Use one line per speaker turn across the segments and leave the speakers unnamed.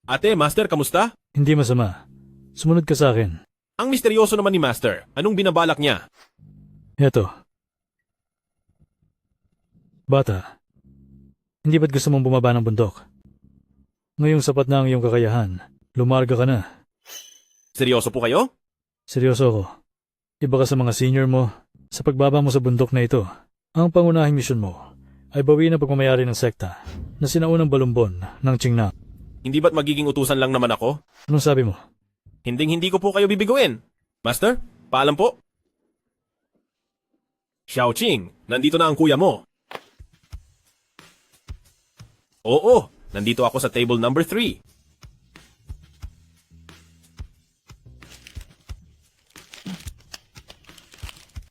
Ate, Master, kamusta?
Hindi masama. Sumunod ka sa akin.
Ang misteryoso naman ni Master. Anong binabalak niya?
Eto. Bata, hindi ba't gusto mong bumaba ng bundok? Ngayong sapat na ang iyong kakayahan, lumarga ka na.
Seryoso po kayo?
Seryoso ako. Iba ka sa mga senior mo. Sa pagbaba mo sa bundok na ito, ang pangunahing misyon mo ay bawiin ang pagmamayari ng sekta na sinaunang balumbon ng Qingna.
Hindi ba't magiging utusan lang naman ako?
Anong sabi mo?
Hinding-hindi ko po kayo bibiguin. Master, paalam po. Xiaoqing, nandito na ang kuya mo. Oo, nandito ako sa table number 3.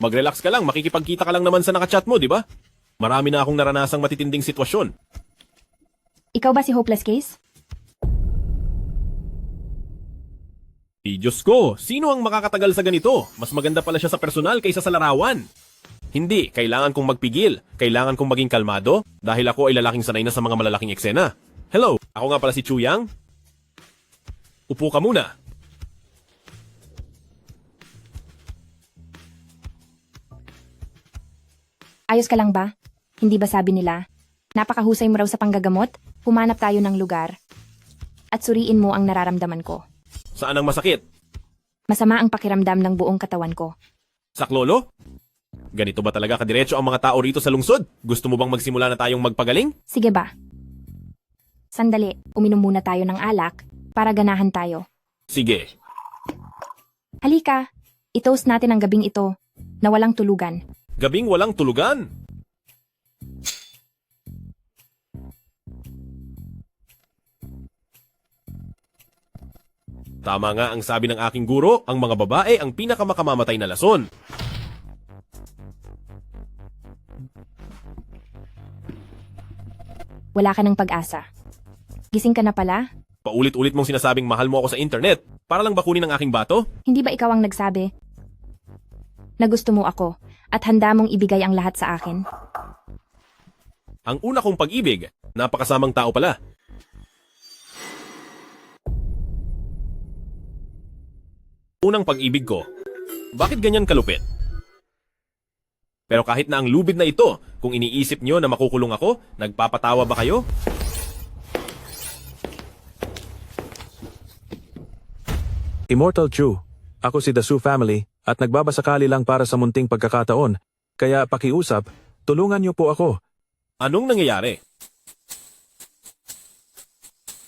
Mag-relax ka lang, makikipagkita ka lang naman sa nakachat mo, di ba? Marami na akong naranasang matitinding sitwasyon.
Ikaw ba si Hopeless Case?
Diyos ko, sino ang makakatagal sa ganito? Mas maganda pala siya sa personal kaysa sa larawan. Hindi, kailangan kong magpigil. Kailangan kong maging kalmado dahil ako ay lalaking sanay na sa mga malalaking eksena. Hello, ako nga pala si Chu Yang. Upo ka muna.
Ayos ka lang ba? Hindi ba sabi nila? Napakahusay mo raw sa panggagamot, humanap tayo ng lugar. At suriin mo ang nararamdaman ko.
Saan ang masakit?
Masama ang pakiramdam ng buong katawan ko.
Saklolo? Ganito ba talaga kadiretso ang mga tao rito sa lungsod? Gusto mo bang magsimula na tayong magpagaling?
Sige ba? Sandali, uminom muna tayo ng alak para ganahan tayo.
Sige.
Halika, i-toast natin ang gabing ito na walang tulugan.
Gabing walang tulugan. Tama nga ang sabi ng aking guro, ang mga babae ang pinakamakamamatay na lason.
Wala ka ng pag-asa. Gising ka na pala?
Paulit-ulit mong sinasabing mahal mo ako sa internet. Para lang bakunin ang aking bato?
Hindi ba ikaw ang nagsabi na gusto mo ako at handa mong ibigay ang lahat sa akin?
Ang una kong pag-ibig, napakasamang tao pala. Unang pag-ibig ko, bakit ganyan kalupit? Pero kahit na ang lubid na ito, kung iniisip nyo na makukulong ako, nagpapatawa ba kayo?
Immortal Chu, ako si The Su Family at nagbabasakali lang para sa munting pagkakataon, kaya pakiusap, tulungan niyo po ako.
Anong nangyayari?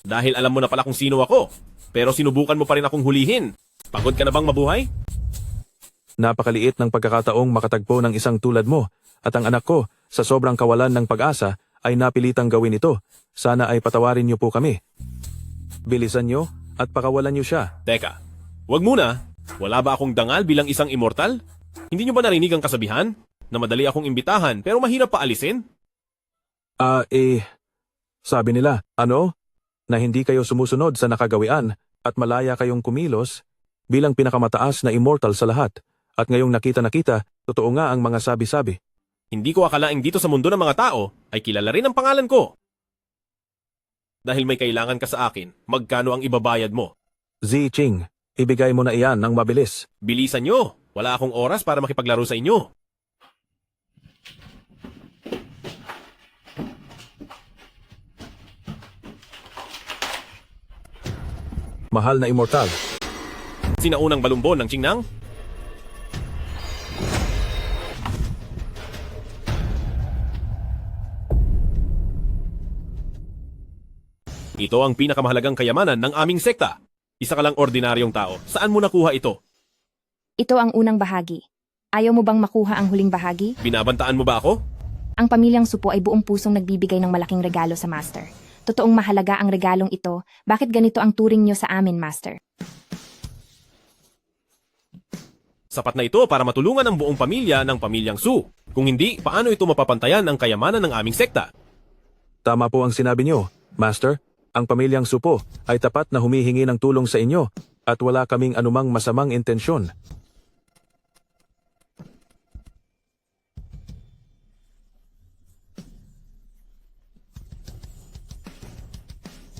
Dahil alam mo na pala kung sino ako, pero sinubukan mo pa rin akong hulihin. Pagod ka na bang mabuhay?
Napakaliit ng pagkakataong makatagpo ng isang tulad mo at ang anak ko, sa sobrang kawalan ng pag-asa, ay napilitang gawin ito. Sana ay patawarin niyo po kami. Bilisan niyo at pakawalan niyo siya.
Teka, wag muna. Wala ba akong dangal bilang isang immortal? Hindi nyo ba narinig ang kasabihan? Na madali akong imbitahan pero mahirap pa alisin?
Sabi nila, ano? Na hindi kayo sumusunod sa nakagawian at malaya kayong kumilos bilang pinakamataas na immortal sa lahat. At ngayong nakita, totoo nga ang mga sabi-sabi.
Hindi ko akalaing dito sa mundo ng mga tao ay kilala rin ang pangalan ko. Dahil may kailangan ka sa akin, magkano ang ibabayad mo?
Ziching, ibigay mo na iyan ng mabilis.
Bilisan nyo! Wala akong oras para makipaglaro sa inyo.
Mahal na immortal.
Sinaunang balumbon ng Qingnan? Ito ang pinakamahalagang kayamanan ng aming sekta. Isa ka lang ordinaryong tao. Saan mo nakuha ito?
Ito ang unang bahagi. Ayaw mo bang makuha ang huling bahagi?
Binabantaan mo ba ako?
Ang pamilyang Supo ay buong pusong nagbibigay ng malaking regalo sa Master. Totoong mahalaga ang regalong ito. Bakit ganito ang turing nyo sa amin, Master?
Sapat na ito para matulungan ang buong pamilya ng pamilyang Su. Kung hindi, paano ito mapapantayan ang kayamanan ng aming sekta?
Tama po ang sinabi niyo, Master. Ang pamilyang Supo ay tapat na humihingi ng tulong sa inyo at wala kaming anumang masamang intensyon.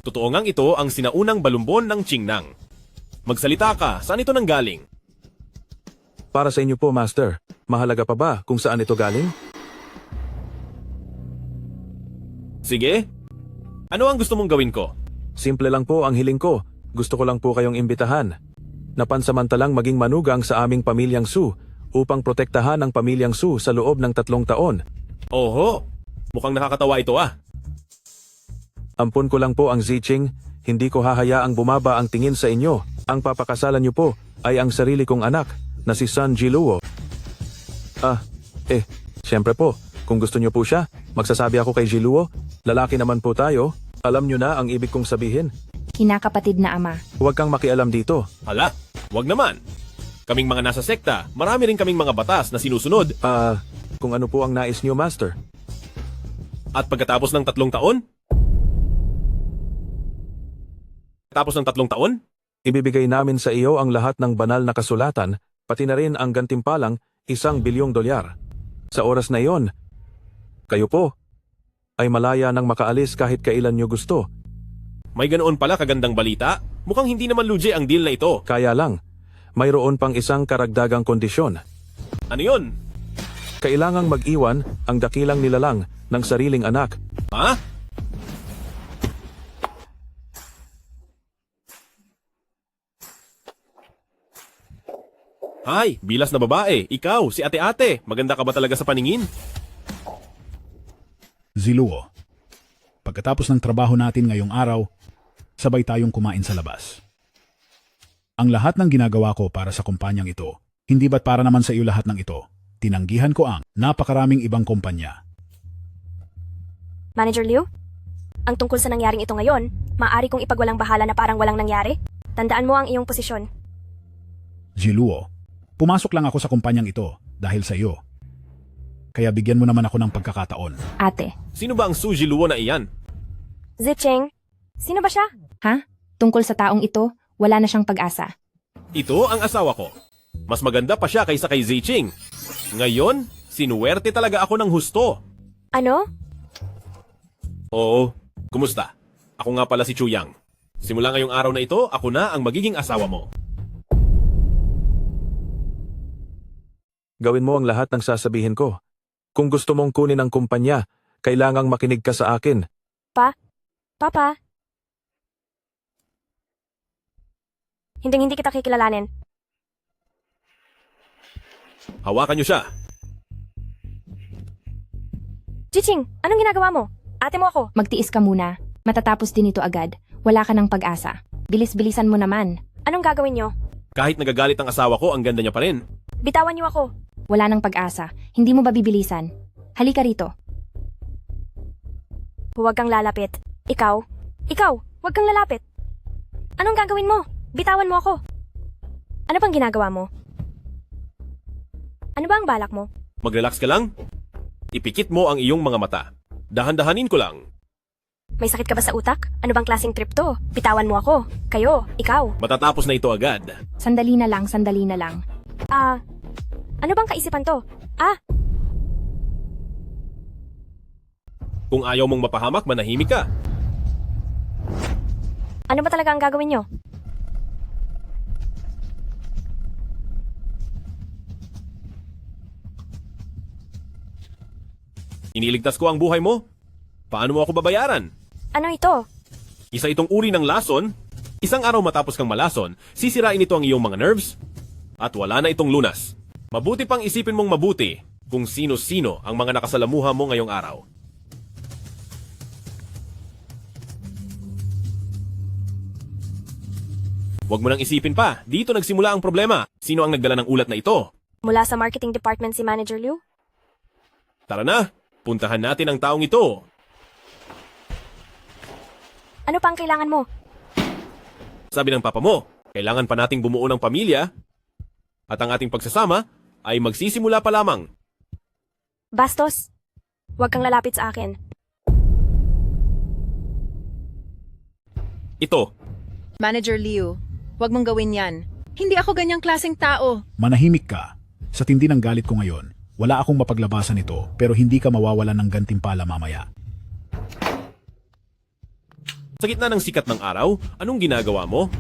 Totoo ngang ito ang sinaunang balumbon ng Qingnang. Magsalita ka, saan ito nanggaling?
Para sa inyo po, Master. Mahalaga pa ba kung saan ito galing?
Sige. Ano ang gusto mong gawin ko?
Simple lang po ang hiling ko. Gusto ko lang po kayong imbitahan. Napansamantalang maging manugang sa aming pamilyang Su upang protektahan ang pamilyang Su sa loob ng 3 taon.
Oho, mukhang nakakatawa ito ah.
Ampun ko lang po ang Ziching, hindi ko hahayaang bumaba ang tingin sa inyo. Ang papakasalan niyo po ay ang sarili kong anak na si Sun Jiluo. Siyempre po, kung gusto niyo po siya, magsasabi ako kay Jiluo. Lalaki naman po tayo, alam niyo na ang ibig kong sabihin.
Kinakapatid na ama.
Huwag kang makialam dito.
Hala, wag naman. Kaming mga nasa sekta, marami rin kaming mga batas na sinusunod.
Kung ano po ang nais niyo, Master.
At pagkatapos ng 3 taon? Tapos ng 3 taon?
Ibibigay namin sa iyo ang lahat ng banal na kasulatan, pati na rin ang gantimpalang $1 bilyong. Sa oras na iyon, kayo po ay malaya nang makaalis kahit kailan niyo gusto.
May ganoon pala kagandang balita? Mukhang hindi naman lugi ang deal na ito.
Kaya lang, mayroon pang isang karagdagang kondisyon.
Ano yun?
Kailangang mag-iwan ang dakilang nilalang ng sariling anak.
Ha? Hay, bilas na babae. Ikaw, si ate-ate. Maganda ka ba talaga sa paningin?
Ziluo, pagkatapos ng trabaho natin ngayong araw, sabay tayong kumain sa labas. Ang lahat ng ginagawa ko para sa kumpanyang ito, hindi ba't para naman sa iyo lahat ng ito? Tinanggihan ko ang napakaraming ibang kumpanya.
Manager Liu? Ang tungkol sa nangyaring ito ngayon, maaari kong ipagwalang bahala na parang walang nangyari? Tandaan mo ang iyong posisyon.
Ziluo, pumasok lang ako sa kumpanyang ito dahil sa iyo. Kaya bigyan mo naman ako ng pagkakataon.
Ate.
Sino ba ang Suji Luo na iyan?
Zicheng, sino ba siya?
Ha? Tungkol sa taong ito, wala na siyang pag-asa.
Ito ang asawa ko. Mas maganda pa siya kaysa kay Ziching. Ngayon, sinuwerte talaga ako ng husto.
Ano?
Oo, kumusta? Ako nga pala si Chuyang. Simula ngayong araw na ito, ako na ang magiging asawa mo.
Gawin mo ang lahat ng sasabihin ko. Kung gusto mong kunin ang kumpanya, kailangang makinig ka sa akin.
Papa? Hindi kita kikilalanin.
Hawakan niyo siya.
Zicheng, anong ginagawa mo? Ate mo ako.
Magtiis ka muna. Matatapos din ito agad. Wala ka ng pag-asa. Bilis-bilisan mo naman.
Anong gagawin niyo?
Kahit nagagalit ang asawa ko, ang ganda niya pa rin.
Bitawan niyo ako.
Wala ng pag-asa. Hindi mo ba bibilisan? Halika rito.
Huwag kang lalapit. Ikaw, huwag kang lalapit. Anong gagawin mo? Bitawan mo ako. Ano bang ginagawa mo? Ano ba ang balak mo?
Mag-relax ka lang. Ipikit mo ang iyong mga mata. Dahan-dahanin ko lang.
May sakit ka ba sa utak? Ano bang klaseng trip to? Bitawan mo ako. Kayo, ikaw.
Matatapos na ito agad.
Sandali na lang, sandali na lang.
Ano bang kaisipan to?
Kung ayaw mong mapahamak, manahimik ka.
Ano ba talaga ang gagawin nyo?
Iniligtas ko ang buhay mo. Paano mo ako babayaran?
Ano ito?
Isa itong uri ng lason. Isang araw matapos kang malason, sisirain ito ang iyong mga nerves. At wala na itong lunas. Mabuti pang isipin mong mabuti kung sino-sino ang mga nakasalamuha mo ngayong araw. Huwag mo nang isipin pa. Dito nagsimula ang problema. Sino ang nagdala ng ulat na ito?
Mula sa marketing department si Manager Liu?
Tara na. Puntahan natin ang taong ito.
Ano pa ang kailangan mo?
Sabi ng papa mo, kailangan pa nating bumuo ng pamilya at ang ating pagsasama ay magsisimula pa lamang.
Bastos, huwag kang lalapit sa akin.
Ito,
Manager Liu, huwag mong gawin yan. Hindi ako ganyang klaseng tao.
Manahimik ka. Sa tindi ng galit ko ngayon, wala akong mapaglabasan nito pero hindi ka mawawalan ng gantimpala mamaya.
Sa gitna ng sikat ng araw, anong ginagawa mo?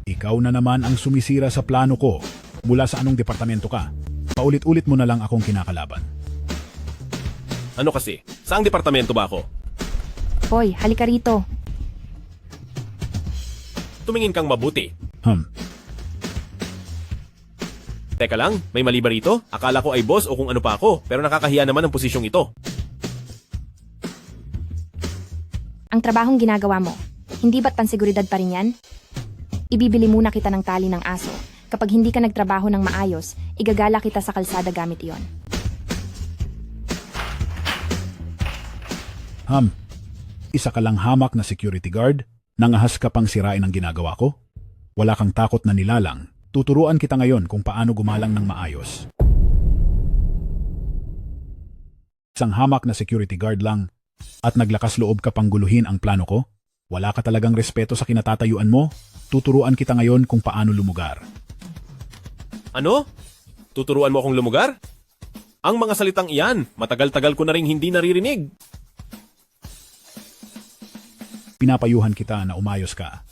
Ikaw na naman ang sumisira sa plano ko. Mula sa anong departamento ka? Paulit-ulit mo na lang akong kinakalaban.
Ano kasi? Saang departamento ba ako?
Hoy, halika rito.
Tumingin kang mabuti. Teka lang, may mali ba rito? Akala ko ay boss o kung ano pa ako, pero nakakahiya naman ang posisyong ito.
Ang trabahong ginagawa mo, hindi ba't pansiguridad pa rin yan? Ibibili muna kita ng tali ng aso. Kapag hindi ka nagtrabaho ng maayos, igagala kita sa kalsada gamit iyon.
Isa ka lang hamak na security guard? Nangahas ka pang sirain ang ginagawa ko? Wala kang takot na nilalang. Tuturuan kita ngayon kung paano gumalang ng maayos. Isang hamak na security guard lang at naglakas loob ka pang guluhin ang plano ko? Wala ka talagang respeto sa kinatatayuan mo? Tuturuan kita ngayon kung paano lumugar.
Ano? Tuturuan mo akong lumugar? Ang mga salitang iyan, matagal-tagal ko na rin hindi naririnig.
Pinapayuhan kita na umayos ka.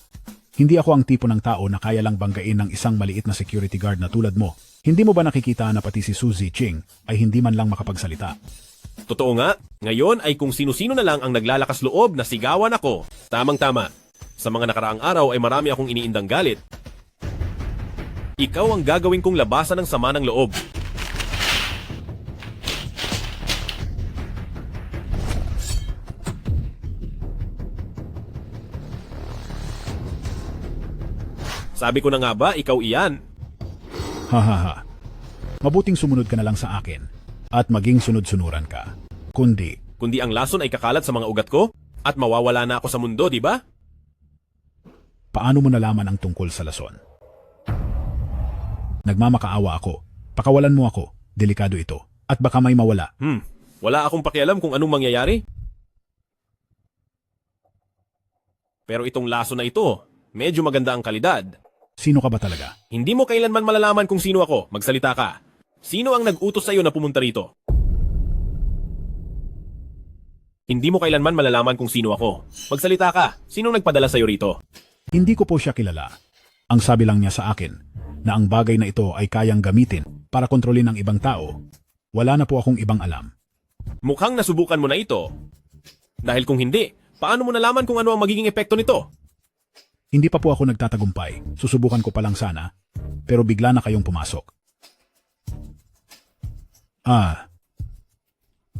Hindi ako ang tipo ng tao na kaya lang banggain ng isang maliit na security guard na tulad mo. Hindi mo ba nakikita na pati si Suzy Ching ay hindi man lang makapagsalita?
Totoo nga, ngayon ay kung sino-sino na lang ang naglalakas loob na sigawan ako. Tamang-tama. Sa mga nakaraang araw ay marami akong iniindang galit. Ikaw ang gagawin kong labasan ng sama ng loob. Sabi ko na nga ba, ikaw iyan.
Hahaha. Mabuting sumunod ka na lang sa akin at maging sunod-sunuran ka.
Kundi ang lason ay kakalat sa mga ugat ko at mawawala na ako sa mundo, di ba?
Paano mo nalaman ang tungkol sa lason? Nagmamakaawa ako. Pakawalan mo ako. Delikado ito. At baka may mawala.
Wala akong pakialam kung anong mangyayari. Pero itong laso na ito, medyo maganda ang kalidad.
Sino ka ba talaga?
Hindi mo kailanman malalaman kung sino ako. Magsalita ka. Sino ang nag-utos sa'yo na pumunta rito? Hindi mo kailanman malalaman kung sino ako. Magsalita ka. Sinong nagpadala sa'yo rito?
Hindi ko po siya kilala. Ang sabi lang niya sa akin na ang bagay na ito ay kayang gamitin para kontrolin ang ibang tao. Wala na po akong ibang alam.
Mukhang nasubukan mo na ito. Dahil kung hindi, paano mo nalaman kung ano ang magiging epekto nito?
Hindi pa po ako nagtatagumpay. Susubukan ko pa lang sana. Pero bigla na kayong pumasok.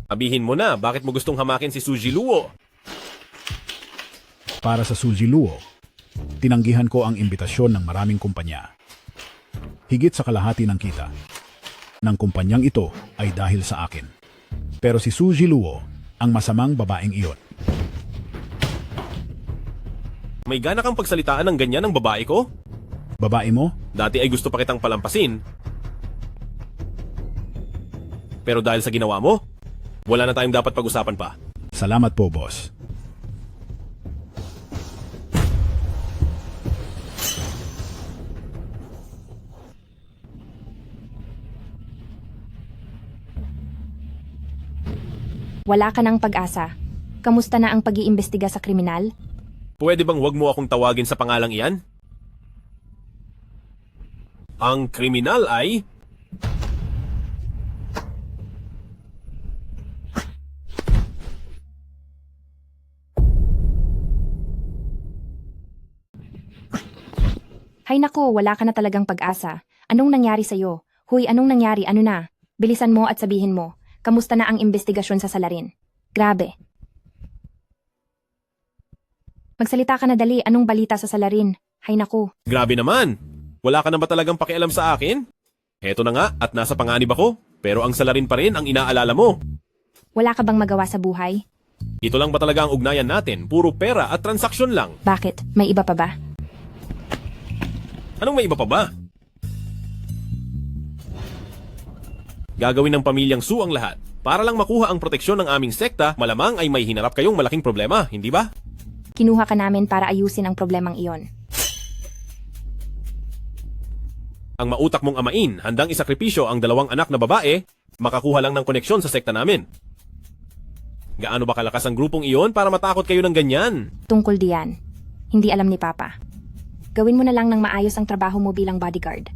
Sabihin mo na, bakit mo gustong hamakin si Suzy Luo?
Para sa Suzy Luo, tinanggihan ko ang imbitasyon ng maraming kumpanya. Higit sa kalahati ng kita ng kumpanyang ito ay dahil sa akin. Pero si Suzy Luo, ang masamang babaeng iyon.
May gana kang pagsalitaan ng ganyan ng babae ko?
Babae mo?
Dati ay gusto pa kitang palampasin. Pero dahil sa ginawa mo, wala na tayong dapat pag-usapan pa.
Salamat po, boss.
Wala ka ng pag-asa. Kamusta na ang pag-iimbestiga sa kriminal?
Pwede bang wag mo akong tawagin sa pangalang iyan? Ang kriminal ay...
Hay nako, wala ka na talagang pag-asa. Anong nangyari sa'yo? Huy, anong nangyari? Ano na? Bilisan mo at sabihin mo. Kamusta na ang investigasyon sa salarin? Grabe. Magsalita ka na dali. Anong balita sa salarin? Hay nako.
Grabe naman! Wala ka na ba talagang pakialam sa akin? Heto na nga at nasa panganib ako. Pero ang salarin pa rin ang inaalala mo.
Wala ka bang magawa sa buhay?
Ito lang ba talaga ang ugnayan natin? Puro pera at transaksyon lang.
Bakit? May iba pa ba?
Anong may iba pa ba? Gagawin ng pamilyang Su ang lahat. Para lang makuha ang proteksyon ng aming sekta, malamang ay may hinarap kayong malaking problema, hindi ba?
Kinuha ka namin para ayusin ang problemang iyon.
Ang mautak mong amain, handang isakripisyo ang 2 anak na babae, makakuha lang ng koneksyon sa sekta namin. Gaano ba kalakas ang grupong iyon para matakot kayo ng ganyan?
Tungkol diyan. Hindi alam ni Papa. Gawin mo na lang ng maayos ang trabaho mo bilang bodyguard.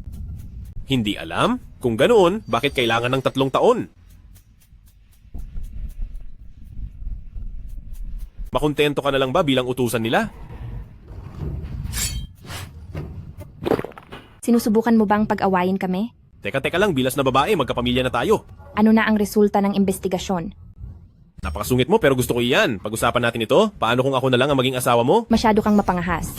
Hindi alam? Kung ganoon, bakit kailangan ng 3 taon? Makontento ka na lang ba bilang utusan nila?
Sinusubukan mo bang pag-awayin kami?
Teka lang, bilas na babae, magkapamilya na tayo.
Ano na ang resulta ng investigasyon?
Napakasungit mo pero gusto ko iyan. Pag-usapan natin ito. Paano kung ako na lang ang maging asawa mo?
Masyado kang mapangahas.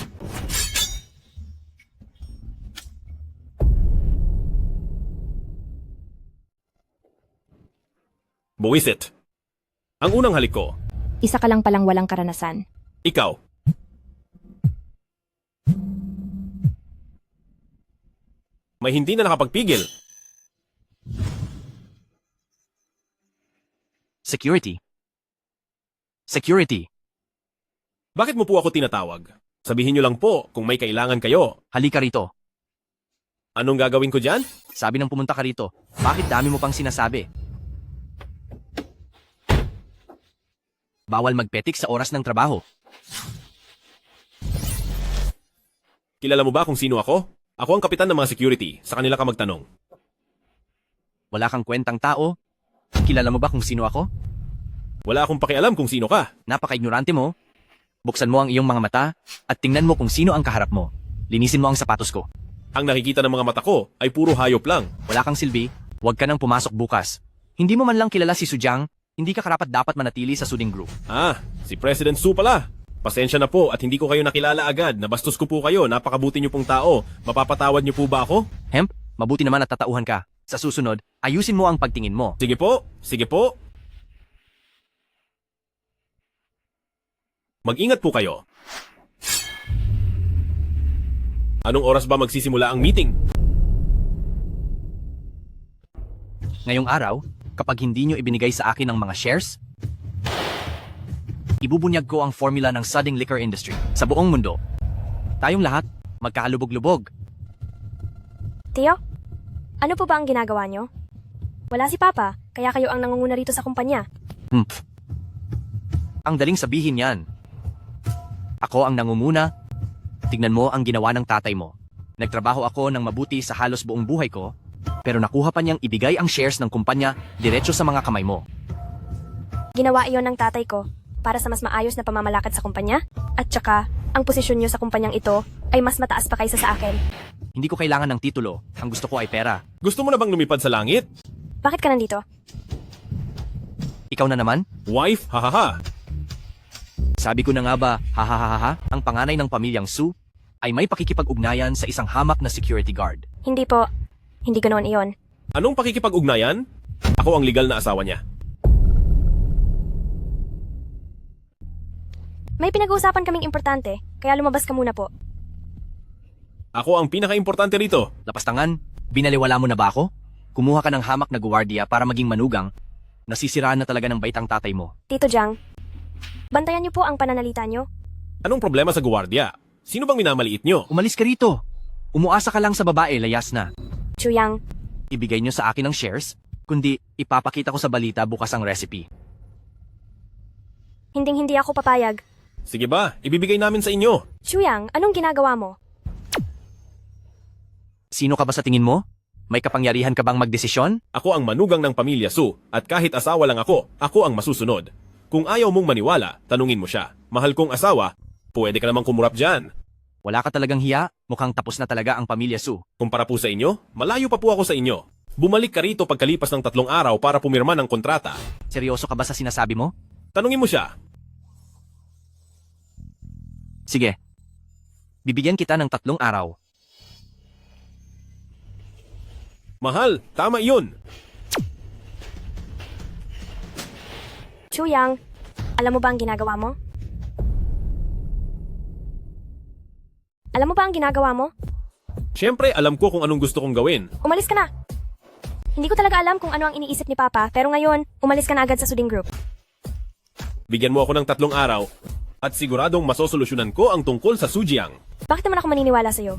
Buwisit. Ang unang halik ko,
Isa ka lang palang walang karanasan.
ikaw. May hindi na nakapagpigil.
Security. Security.
Bakit mo po ako tinatawag? Sabihin niyo lang po kung may kailangan kayo.
Halika rito.
Anong gagawin ko dyan?
Sabi ng pumunta ka rito. Bakit dami mo pang sinasabi? Bawal magpetik sa oras ng trabaho.
Kilala mo ba kung sino ako? Ako ang kapitan ng mga security. Sa kanila ka magtanong.
Wala kang kwentang tao. Kilala mo ba kung sino ako?
Wala akong pakialam kung sino ka.
Napaka-ignorante mo. Buksan mo ang iyong mga mata at tingnan mo kung sino ang kaharap mo. Linisin mo ang sapatos ko.
Ang nakikita ng mga mata ko ay puro hayop lang.
Wala kang silbi. Huwag ka nang pumasok bukas. Hindi mo man lang kilala si Sujang. Hindi ka karapat dapat manatili sa Suding Group.
Ah, si President Su pala. Pasensya na po at hindi ko kayo nakilala agad. Nabastos ko po kayo. Napakabuti niyo pong tao. Mapapatawad niyo po ba ako?
Hemp, mabuti naman at tatauhan ka. Sa susunod, ayusin mo ang pagtingin mo.
Sige po. Sige po. Mag-ingat po kayo. Anong oras ba magsisimula ang meeting?
Ngayong araw, kapag hindi nyo ibinigay sa akin ang mga shares, ibubunyag ko ang formula ng Suding Liquor Industry sa buong mundo. Tayong lahat, magkahalubog-lubog.
Tio, ano po ba ang ginagawa nyo? Wala si Papa, kaya kayo ang nangunguna rito sa kumpanya.
Ang daling sabihin yan. Ako ang nangunguna. Tignan mo ang ginawa ng tatay mo. Nagtrabaho ako ng mabuti sa halos buong buhay ko, pero nakuha pa niyang ibigay ang shares ng kumpanya diretso sa mga kamay mo.
Ginawa iyon ng tatay ko para sa mas maayos na pamamalakad sa kumpanya, at saka, ang posisyon nyo sa kumpanyang ito ay mas mataas pa kaysa sa akin.
Hindi ko kailangan ng titulo. Ang gusto ko ay pera.
Gusto mo na bang lumipad sa langit?
Bakit ka nandito?
Ikaw na naman?
Wife, hahaha.
Sabi ko na nga ba, hahaha, ang panganay ng pamilyang Su ay may pakikipag-ugnayan sa isang hamak na security guard.
Hindi po. Hindi ganoon iyon.
Anong pakikipag-ugnayan? Ako ang legal na asawa niya.
May pinag-uusapan kaming importante, kaya lumabas ka muna po.
Ako ang pinaka-importante rito.
Lapastangan, binaliwala mo na ba ako? Kumuha ka ng hamak na guwardiya para maging manugang. Nasisiraan na talaga ng baitang tatay mo.
Tito Jang, bantayan niyo po ang pananalita niyo.
Anong problema sa guwardiya? Sino bang minamaliit nyo?
Umalis ka rito. Umuasa ka lang sa babae, layas na.
Chuyang,
Ibigay nyo sa akin ang shares, kundi ipapakita ko sa balita bukas ang recipe.
hinding-hindi ako papayag.
Sige ba, ibibigay namin sa inyo.
Chuyang, anong ginagawa mo?
Sino ka ba sa tingin mo? May kapangyarihan ka bang magdesisyon?
Ako ang manugang ng pamilya Su, at kahit asawa lang ako ang masusunod. Kung ayaw mong maniwala, tanungin mo siya. Mahal kong asawa, pwede ka namang kumurap dyan.
Wala ka talagang hiya? Mukhang tapos na talaga ang pamilya Su.
Kumpara po sa inyo, malayo pa po ako sa inyo. Bumalik ka rito pagkalipas ng 3 araw para pumirma ng kontrata.
Seryoso ka ba sa sinasabi mo?
Tanungin mo siya.
Sige. Bibigyan kita ng 3 araw.
Mahal, tama iyon.
Chuyang, alam mo ba ang ginagawa mo? Alam mo ba ang ginagawa mo?
Siyempre, alam ko kung anong gusto kong gawin.
Umalis ka na. Hindi ko talaga alam kung ano ang iniisip ni Papa, pero ngayon, umalis ka na agad sa Suding Group.
Bigyan mo ako ng 3 araw, at siguradong masosolusyonan ko ang tungkol sa Sujiang.
Bakit naman ako maniniwala sa'yo?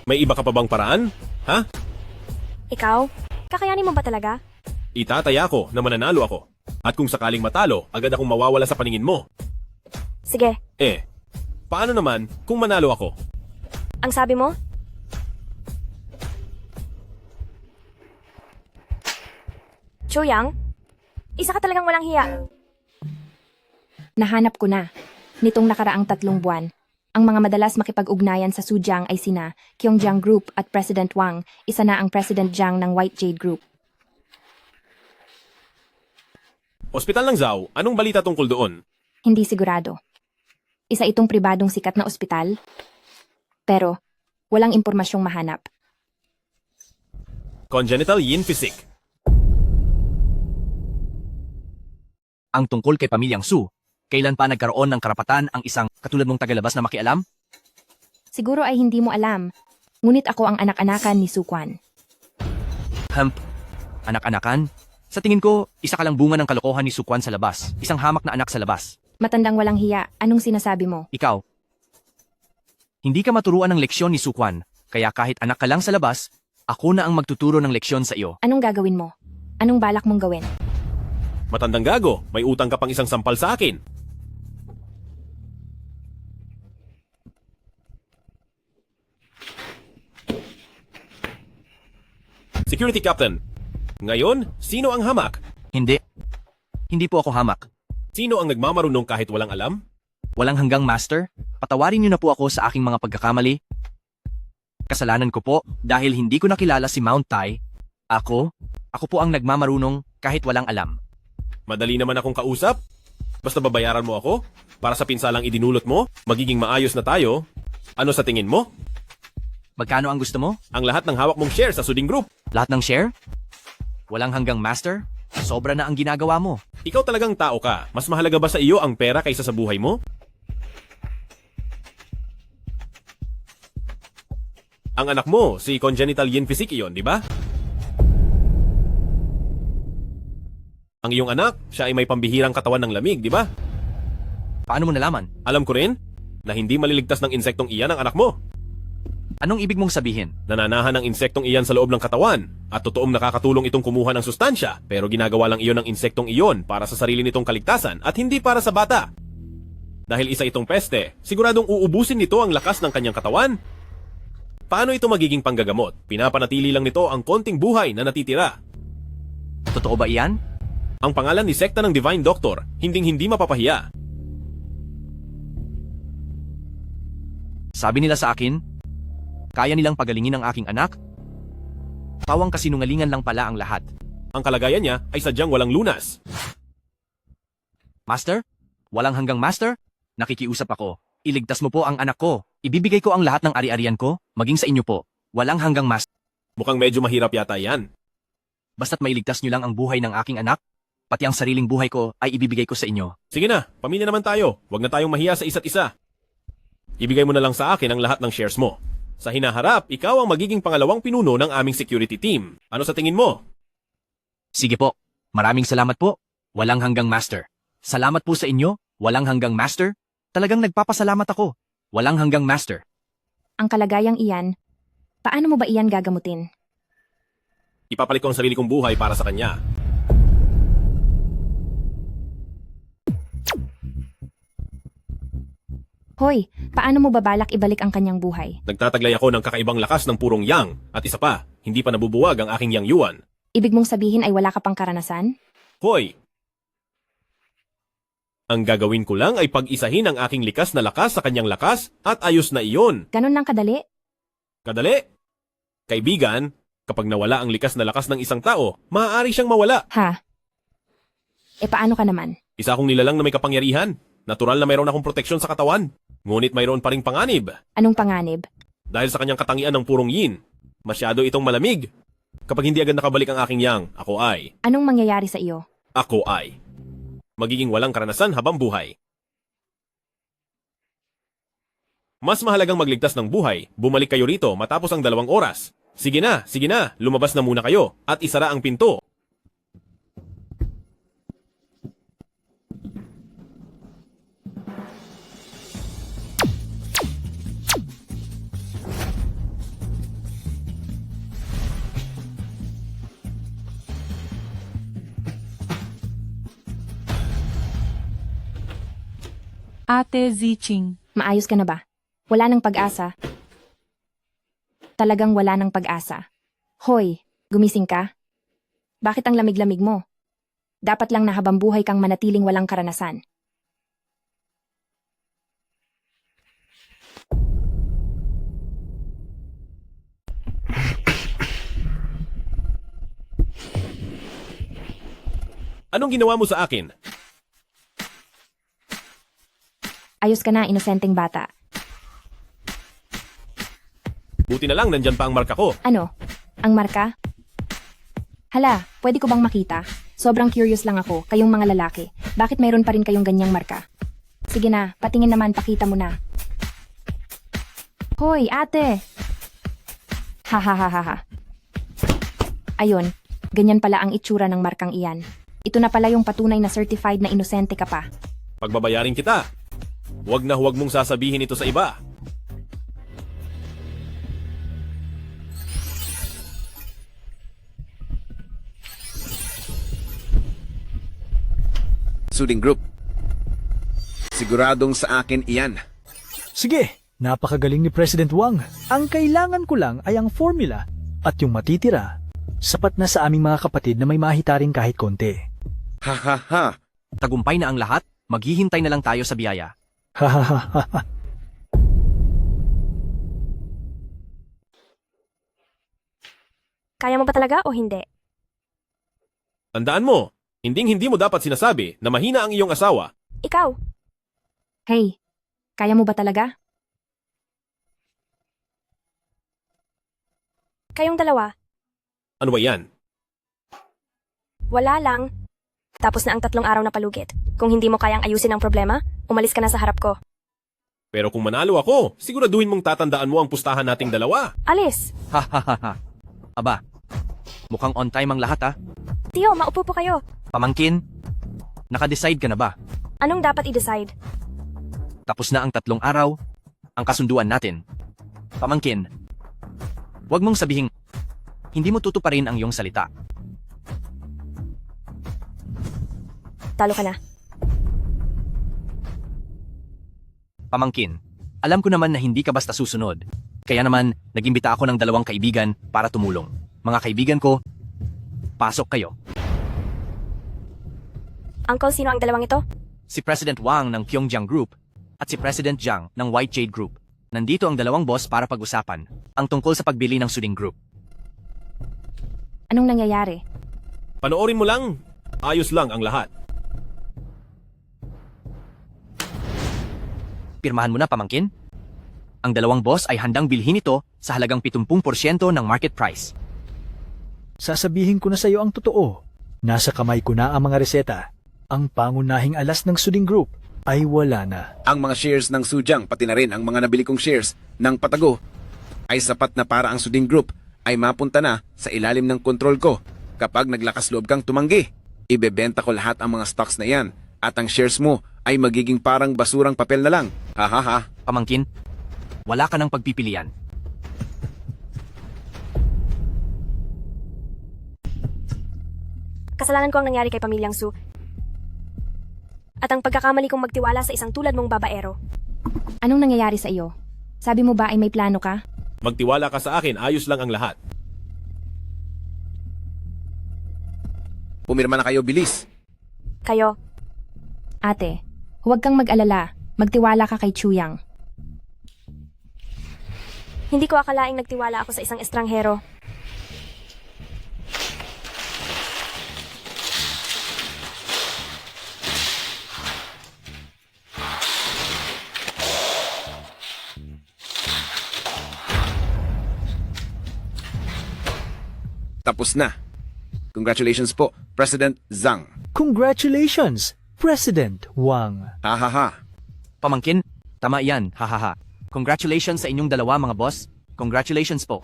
May iba ka pa bang paraan? Ha?
Ikaw? Kakayanin mo ba talaga?
Itataya ko na mananalo ako. At kung sakaling matalo, agad akong mawawala sa paningin mo.
Sige,
Paano naman kung manalo ako?
ang sabi mo? Chuyang, isa ka talagang walang hiya.
Nahanap ko na. Nitong nakaraang 3 buwan, ang mga madalas makipag-ugnayan sa Sujiang ay sina Kyungjiang Group at President Wang, isa na ang President Jiang ng White Jade Group.
Ospital ng Zhao, anong balita tungkol doon?
Hindi sigurado. Isa itong pribadong sikat na ospital. Pero, walang impormasyong mahanap.
Congenital yin physique.
Ang tungkol kay Pamilyang Su, kailan pa nagkaroon ng karapatan ang isang katulad mong tagalabas na makialam?
Siguro ay hindi mo alam, ngunit ako ang anak-anakan ni Su Quan.
Anak-anakan? Sa tingin ko, isa ka lang bunga ng kalokohan ni Su Quan sa labas. Isang hamak na anak sa labas.
Matandang walang hiya, anong sinasabi mo?
Ikaw, hindi ka maturuan ng leksyon ni Su Quan, kaya kahit anak ka lang sa labas, ako na ang magtuturo ng leksyon sa iyo.
Anong gagawin mo? Anong balak mong gawin?
Matandang gago, may utang ka pang isang sampal sa akin. Security Captain, ngayon, sino ang hamak?
Hindi. Hindi po ako hamak.
Sino ang nagmamarunong kahit walang alam?
Walang hanggang master. Patawarin niyo na po ako sa aking mga pagkakamali. Kasalanan ko po dahil hindi ko nakilala si Mount Tai. Ako po ang nagmamarunong kahit walang alam.
Madali naman akong kausap. Basta babayaran mo ako para sa pinsalang idinulot mo, magiging maayos na tayo. Ano sa tingin mo?
Magkano ang gusto mo?
Ang lahat ng hawak mong share sa Suding Group.
Lahat ng share? Walang hanggang master? Sobra na ang ginagawa mo.
Ikaw talagang tao ka. Mas mahalaga ba sa iyo ang pera kaysa sa buhay mo? Ang anak mo, si Congenital Yin Physique iyon, di ba? Ang iyong anak, siya ay may pambihirang katawan ng lamig, di ba?
Paano mo nalaman?
Alam ko rin na hindi maliligtas ng insektong iyan ang anak mo.
Anong ibig mong sabihin?
Nananahan ng insektong iyan sa loob ng katawan at totoong nakakatulong itong kumuha ng sustansya pero ginagawa lang iyon ng insektong iyon para sa sarili nitong kaligtasan at hindi para sa bata. Dahil isa itong peste, siguradong uubusin nito ang lakas ng kanyang katawan. Paano ito magiging panggagamot? Pinapanatili lang nito ang konting buhay na natitira.
Totoo ba iyan?
Ang pangalan ni sekta ng Divine Doctor, hinding-hindi mapapahiya.
Sabi nila sa akin, kaya nilang pagalingin ang aking anak? Pawang kasinungalingan lang pala ang lahat.
Ang kalagayan niya ay sadyang walang lunas.
Master? Walang hanggang master? Nakikiusap ako. Iligtas mo po ang anak ko. Ibibigay ko ang lahat ng ari-arian ko, maging sa inyo po. Walang hanggang master.
Mukhang medyo mahirap yata yan.
Basta't mailigtas nyo lang ang buhay ng aking anak, pati ang sariling buhay ko ay ibibigay ko sa inyo.
Sige na, pamilya naman tayo. Huwag na tayong mahiya sa isa't isa. Ibigay mo na lang sa akin ang lahat ng shares mo. Sa hinaharap, ikaw ang magiging pangalawang pinuno ng aming security team. Ano sa tingin mo?
Sige po. Maraming salamat po. Walang hanggang master. Salamat po sa inyo. Walang hanggang master. Talagang nagpapasalamat ako. Walang hanggang master.
Ang kalagayang iyan, paano mo ba iyan gagamutin?
Ipapalit ko ang sarili kong buhay para sa kanya.
Hoy, paano mo babalak ibalik ang kanyang buhay?
Nagtataglay ako ng kakaibang lakas ng purong yang. At isa pa, hindi pa nabubuwag ang aking yang yuan.
Ibig mong sabihin ay wala ka pang karanasan?
Hoy! Ang gagawin ko lang ay pag-isahin ang aking likas na lakas sa kanyang lakas at ayos na iyon.
Ganon lang kadali?
Kadali! Kaibigan, kapag nawala ang likas na lakas ng isang tao, maaari siyang mawala.
Ha? E paano ka naman?
Isa akong nilalang na may kapangyarihan. Natural na mayroon akong proteksyon sa katawan. Ngunit mayroon pa ring panganib.
Anong panganib?
Dahil sa kanyang katangian ng purong yin, masyado itong malamig. Kapag hindi agad nakabalik ang aking yang, ako ay magiging walang karanasan habang buhay. Mas mahalagang magligtas ng buhay, bumalik kayo rito matapos ang 2 oras. Sige na, lumabas na muna kayo at isara ang pinto.
Ate Ziching.
Maayos ka na ba? Wala nang pag-asa. Talagang wala nang pag-asa. Hoy, gumising ka? Bakit ang lamig-lamig mo? Dapat lang na habang buhay kang manatiling walang karanasan.
Anong ginawa mo sa akin?
Ayos ka na, inosenteng bata.
Buti na lang nandyan pa ang marka ko.
Ano? Ang marka? Hala, pwede ko bang makita? Sobrang curious lang ako, kayong mga lalaki. Bakit mayroon pa rin kayong ganyang marka? Sige na, patingin naman, pakita mo na. Hoy, ate! Ha. Ayun, ganyan pala ang itsura ng markang iyan. Ito na pala yung patunay na certified na inosente ka pa.
Pagbabayarin kita. Huwag na huwag mong sasabihin ito sa iba.
Suding Group. Siguradong sa akin iyan.
Sige, napakagaling ni President Wang. Ang kailangan ko lang ay ang formula at yung matitira. Sapat na sa aming mga kapatid na may mahitarin kahit konti.
Ha ha ha.
Tagumpay na ang lahat, maghihintay na lang tayo sa biyaya.
Hahaha.
Kaya mo ba talaga o hindi?
Tandaan mo, hindi mo dapat sinasabi na mahina ang iyong asawa.
Ikaw,
Hey, kaya mo ba talaga?
kayong dalawa,
Ano ba yan?
wala lang. Tapos na ang 3 araw na palugit. Kung hindi mo kayang ayusin ang problema, umalis ka na sa harap ko.
Pero kung manalo ako, siguraduhin mong tatandaan mo ang pustahan nating dalawa.
Alis!
Ha. Aba, mukhang on time ang lahat ha.
Tio, maupo po kayo.
Pamangkin, nakadecide ka na ba?
Anong dapat i-decide?
Tapos na ang 3 araw, ang kasunduan natin. Pamangkin, huwag mong sabihing, hindi mo tutuparin ang iyong salita.
Talo ka na.
Pamangkin, alam ko naman na hindi ka basta susunod. Kaya naman, nag-imbita ako ng 2 kaibigan para tumulong. Mga kaibigan ko, pasok kayo.
Uncle, sino ang 2 ito?
Si President Wang ng Pyongyang Group at si President Jiang ng White Jade Group. Nandito ang 2 boss para pag-usapan ang tungkol sa pagbili ng Suding Group.
Anong nangyayari?
Panoorin mo lang, ayos lang ang lahat.
Pirmahan mo na, pamangkin. Ang 2 boss ay handang bilhin ito sa halagang 70% ng market price.
Sasabihin ko na sa iyo ang totoo. Nasa kamay ko na ang mga reseta. Ang pangunahing alas ng Suding Group ay wala na.
Ang mga shares ng Sujang, pati na rin ang mga nabili kong shares ng Patago, ay sapat na para ang Suding Group ay mapunta na sa ilalim ng kontrol ko. Kapag naglakas loob kang tumanggi, ibebenta ko lahat ang mga stocks na yan at ang shares mo ay magiging parang basurang papel na lang. Ha ha ha.
Pamangkin, wala ka ng pagpipilian.
Kasalanan ko ang nangyari kay Pamilyang Su. At ang pagkakamali kong magtiwala sa isang tulad mong babaero.
Anong nangyayari sa iyo? Sabi mo ba ay may plano ka?
Magtiwala ka sa akin, ayos lang ang lahat.
Pumirma na kayo, bilis.
Kayo,
Ate, huwag kang mag-alala. Magtiwala ka kay Chuyang.
hindi ko akalaing nagtiwala ako sa isang estranghero.
Tapos na. Congratulations po, President Zhang.
Congratulations, President Wang.
Ha ha ha.
Pamangkin, tama yan, hahaha. Congratulations sa inyong 2 mga boss. Congratulations po.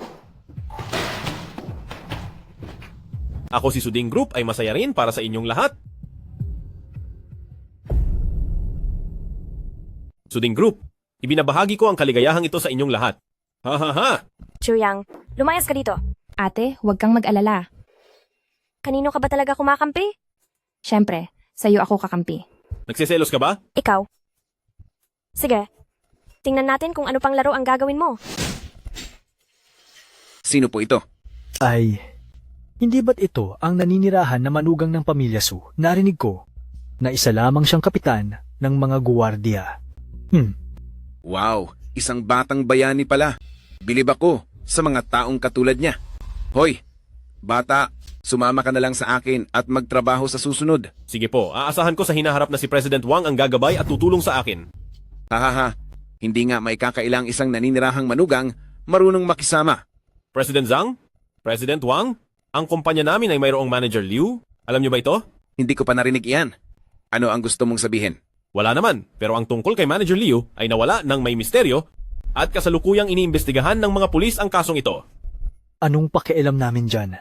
Ako si Suding Group ay masaya rin para sa inyong lahat. Suding Group, ibinabahagi ko ang kaligayahang ito sa inyong lahat. Ha ha ha!
Chuyang, lumayas ka dito.
Ate, huwag kang mag-alala.
Kanino ka ba talaga kumakampi?
Siyempre, sa'yo ako kakampi.
Nagsiselos ka ba?
Ikaw. Sige, tingnan natin kung ano pang laro ang gagawin mo.
Sino po ito?
Ay, hindi ba't ito ang naninirahan na manugang ng pamilya Su? Narinig ko na isa lamang siyang kapitan ng mga guwardiya.
Wow, isang batang bayani pala. Bilib ako sa mga taong katulad niya. Hoy, bata, sumama ka na lang sa akin at magtrabaho sa susunod.
Sige po, aasahan ko sa hinaharap na si President Wang ang gagabay at tutulong sa akin.
Hahaha, hindi nga may kakailang isang naninirahang manugang marunong makisama.
President Zhang? President Wang? Ang kumpanya namin ay mayroong Manager Liu. Alam niyo ba ito?
Hindi ko pa narinig iyan. Ano ang gusto mong sabihin?
Wala naman, pero ang tungkol kay Manager Liu ay nawala ng may misteryo at kasalukuyang iniimbestigahan ng mga pulis ang kasong ito.
Anong pakialam namin dyan?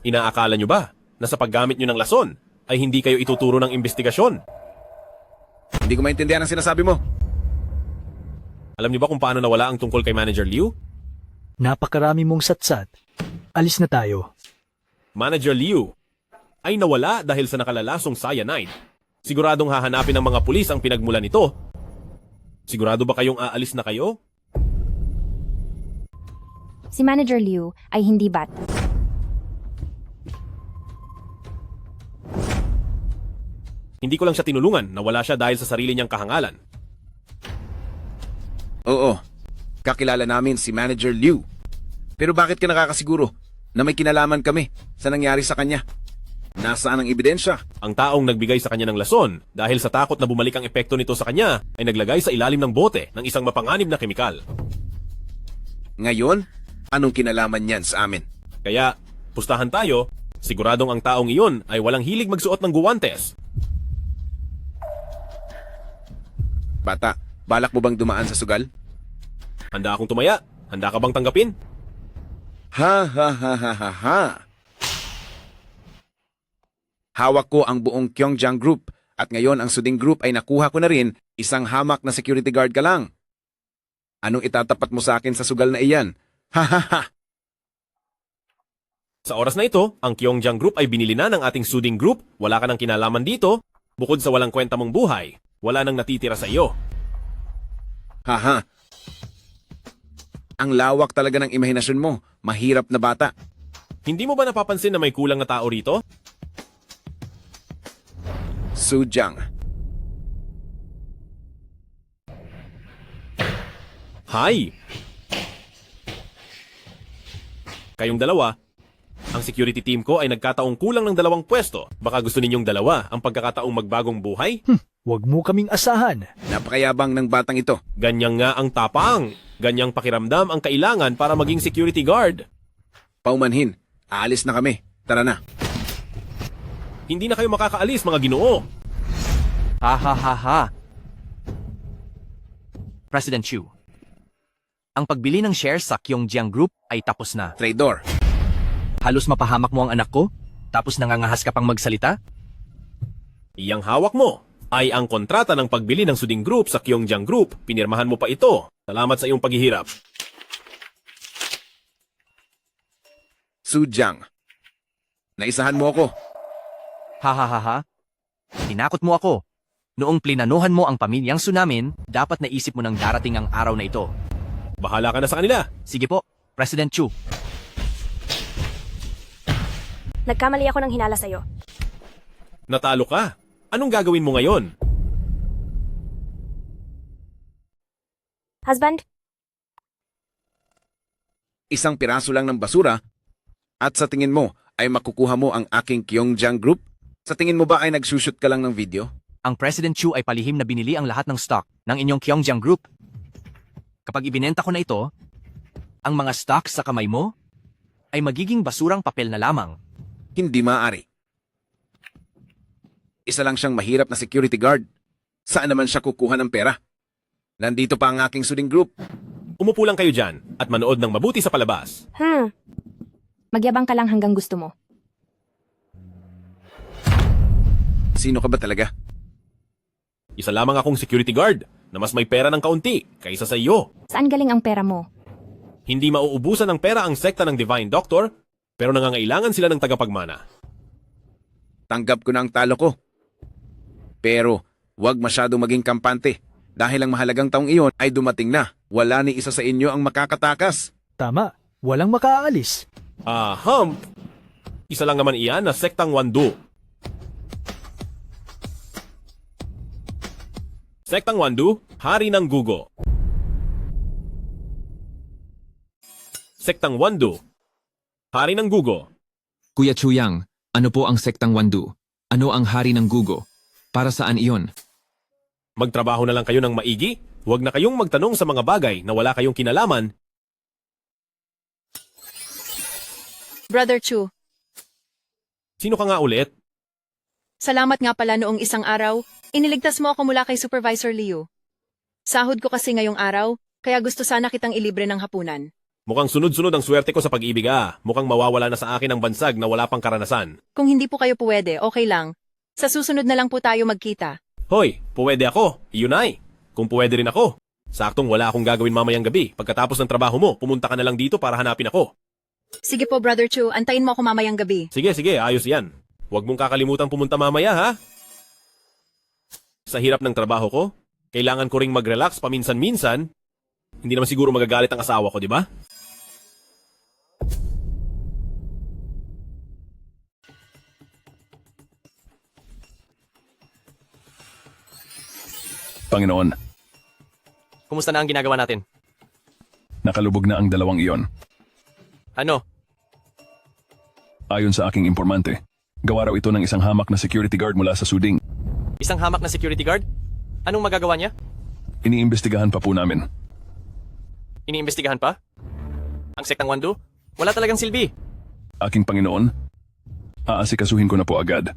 Inaakala niyo ba na sa paggamit niyo ng lason ay hindi kayo ituturo ng investigasyon?
Hindi ko maintindihan ang sinasabi mo.
Alam niyo ba kung paano nawala ang tungkol kay Manager Liu?
Napakarami mong satsat. Alis na tayo.
Manager Liu ay nawala dahil sa nakalalasong cyanide. Siguradong hahanapin ng mga pulis ang pinagmulan nito. Sigurado ba kayong aalis na kayo?
Si Manager Liu ay hindi bat.
Hindi ko lang siya tinulungan, nawala siya dahil sa sarili niyang kahangalan.
Oo, kakilala namin si Manager Liu. Pero bakit ka nakakasiguro na may kinalaman kami sa nangyari sa kanya? Nasaan ang ebidensya?
Ang taong nagbigay sa kanya ng lason dahil sa takot na bumalik ang epekto nito sa kanya ay naglagay sa ilalim ng bote ng isang mapanganib na kemikal.
Ngayon, anong kinalaman niyan sa amin?
Kaya, pustahan tayo, siguradong ang taong iyon ay walang hilig magsuot ng guwantes.
Bata, balak mo bang dumaan sa sugal?
Handa akong tumaya. Handa ka bang tanggapin?
Ha ha ha ha ha ha. Hawak ko ang buong Kyongjiang Group at ngayon ang Suding Group ay nakuha ko na rin, isang hamak na security guard ka lang. Anong itatapat mo sa akin sa sugal na iyan? Ha ha ha.
Sa oras na ito, ang Kyongjiang Group ay binili na ng ating Suding Group. Wala ka ng kinalaman dito. Bukod sa walang kwenta mong buhay, wala nang natitira sa iyo.
Haha. Ang lawak talaga ng imahinasyon mo. Mahirap na bata.
Hindi mo ba napapansin na may kulang na tao rito?
Sujang.
Hi! Kayong dalawa, ang security team ko ay nagkataong kulang ng 2 pwesto. Baka gusto ninyong dalawa ang pagkakataong magbagong buhay?
Huwag mo kaming asahan.
Napakayabang ng batang ito.
Ganyang nga ang tapang. Ganyang pakiramdam ang kailangan para maging security guard.
Paumanhin. Aalis na kami. Tara na.
Hindi na kayo makakaalis, mga ginoo.
Ha ha ha ha. President Chu, ang pagbili ng shares sa Kyongjiang Group ay tapos na.
Traidor.
Halos mapahamak mo ang anak ko, tapos nangangahas ka pang magsalita?
Iyang hawak mo ay ang kontrata ng pagbili ng Suding Group sa Kyongjiang Group. Pinirmahan mo pa ito. Salamat sa iyong paghihirap.
Sujang. Naisahan mo ako.
Ha ha ha ha. Tinakot mo ako. Noong plinanuhan mo ang pamilyang Sunamin, dapat naisip mo nang darating ang araw na ito.
Bahala ka na sa kanila.
Sige po, President Chu.
Nagkamali ako ng hinala sa'yo.
Natalo ka. Anong gagawin mo ngayon?
Husband,
Isang piraso lang ng basura at sa tingin mo ay makukuha mo ang aking Kyongjiang Group? Sa tingin mo ba ay nagsushoot ka lang ng video?
Ang President Chu ay palihim na binili ang lahat ng stock ng inyong Kyongjiang Group. Kapag ibinenta ko na ito, ang mga stock sa kamay mo ay magiging basurang papel na lamang.
Hindi maaari. Isa lang siyang mahirap na security guard. Saan naman siya kukuha ng pera? Nandito pa ang aking Suding Group.
Umupo lang kayo dyan at manood ng mabuti sa palabas.
Magyabang ka lang hanggang gusto mo.
Sino ka ba talaga?
Isa lamang akong security guard na mas may pera ng kaunti kaysa sa iyo.
Saan galing ang pera mo?
Hindi mauubusan ng pera ang sekta ng Divine Doctor, pero nangangailangan sila ng tagapagmana.
Tanggap ko na ang talo ko. Pero, huwag masyadong maging kampante. Dahil ang mahalagang taong iyon ay dumating na. Wala ni isa sa inyo ang makakatakas.
Tama, walang makaalis.
Hump! Isa lang naman iyan na sektang Wandu. Sektang Wandu, hari ng Gugo. Sektang Wandu, hari ng Gugo.
Kuya Chuyang, ano po ang sektang Wandu? Ano ang hari ng Gugo? Para saan iyon?
Magtrabaho na lang kayo ng maigi. Huwag na kayong magtanong sa mga bagay na wala kayong kinalaman.
Brother Chu,
Sino ka nga ulit?
salamat nga pala noong isang araw, iniligtas mo ako mula kay Supervisor Liu. Sahod ko kasi ngayong araw, kaya gusto sana kitang ilibre ng hapunan.
Mukhang sunod-sunod ang swerte ko sa pag-ibig Mukhang mawawala na sa akin ang bansag na wala pang karanasan.
Kung hindi po kayo pwede, okay lang. Sa susunod na lang po tayo magkita.
Hoy, pwede ako. Iyon ay. Kung pwede rin ako. Saktong wala akong gagawin mamayang gabi. Pagkatapos ng trabaho mo, pumunta ka na lang dito para hanapin ako.
Sige po, Brother Chu, antayin mo ako mamayang gabi.
Sige, ayos yan. Huwag mong kakalimutan pumunta mamaya, ha? Sa hirap ng trabaho ko, kailangan ko ring mag-relax paminsan-minsan. Hindi naman siguro magagalit ang asawa ko, di ba?
Panginoon,
Kumusta na ang ginagawa natin?
nakalubog na ang dalawang iyon.
Ano?
Ayon sa aking informante, gawa raw ito ng isang hamak na security guard mula sa Suding.
Isang hamak na security guard? Anong magagawa niya?
Iniimbestigahan pa po namin.
Iniimbestigahan pa? Ang sektang Wandu? Wala talagang silbi.
Aking Panginoon, aasikasuhin ko na po agad.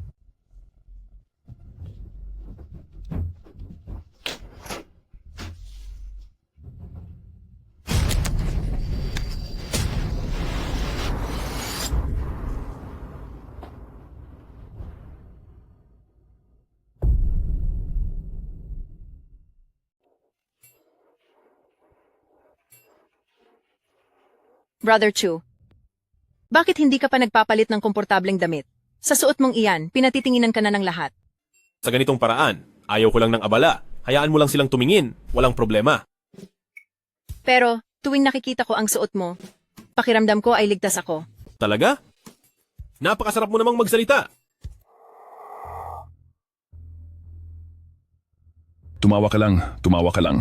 Brother Chu, bakit hindi ka pa nagpapalit ng komportableng damit? Sa suot mong iyan, pinatitinginan ka na ng lahat.
Sa ganitong paraan, ayaw ko lang ng abala. Hayaan mo lang silang tumingin. Walang problema.
Pero, tuwing nakikita ko ang suot mo, pakiramdam ko ay ligtas ako.
Talaga? Napakasarap mo namang magsalita.
Tumawa ka lang.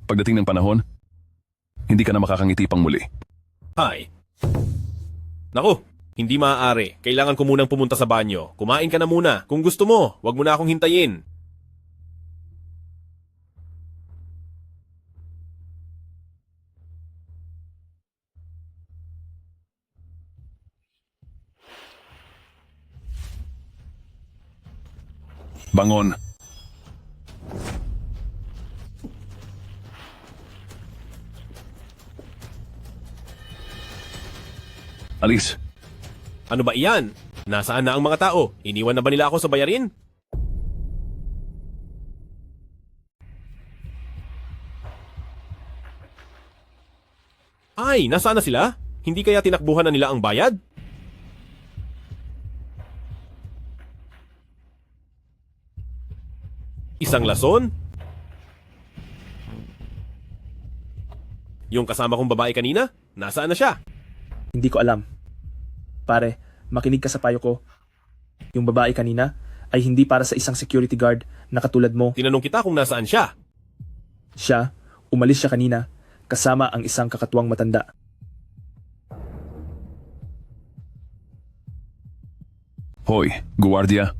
Pagdating ng panahon, hindi ka na makakangiti pang muli.
Hay. Naku, hindi maaari. Kailangan ko munang pumunta sa banyo. Kumain ka na muna. Kung gusto mo, wag mo na akong hintayin.
Bangon. Alis.
Ano ba iyan? Nasaan na ang mga tao? Iniwan na ba nila ako sa bayarin? Ay, nasaan na sila? Hindi kaya tinakbuhan na nila ang bayad? Isang lason? Yung kasama kong babae kanina? Nasaan na siya?
Hindi ko alam. Pare, makinig ka sa payo ko. Yung babae kanina ay hindi para sa isang security guard na katulad mo.
Tinanong kita kung nasaan siya.
Siya, umalis siya kanina kasama ang isang kakatuwang matanda.
Hoy, guwardiya.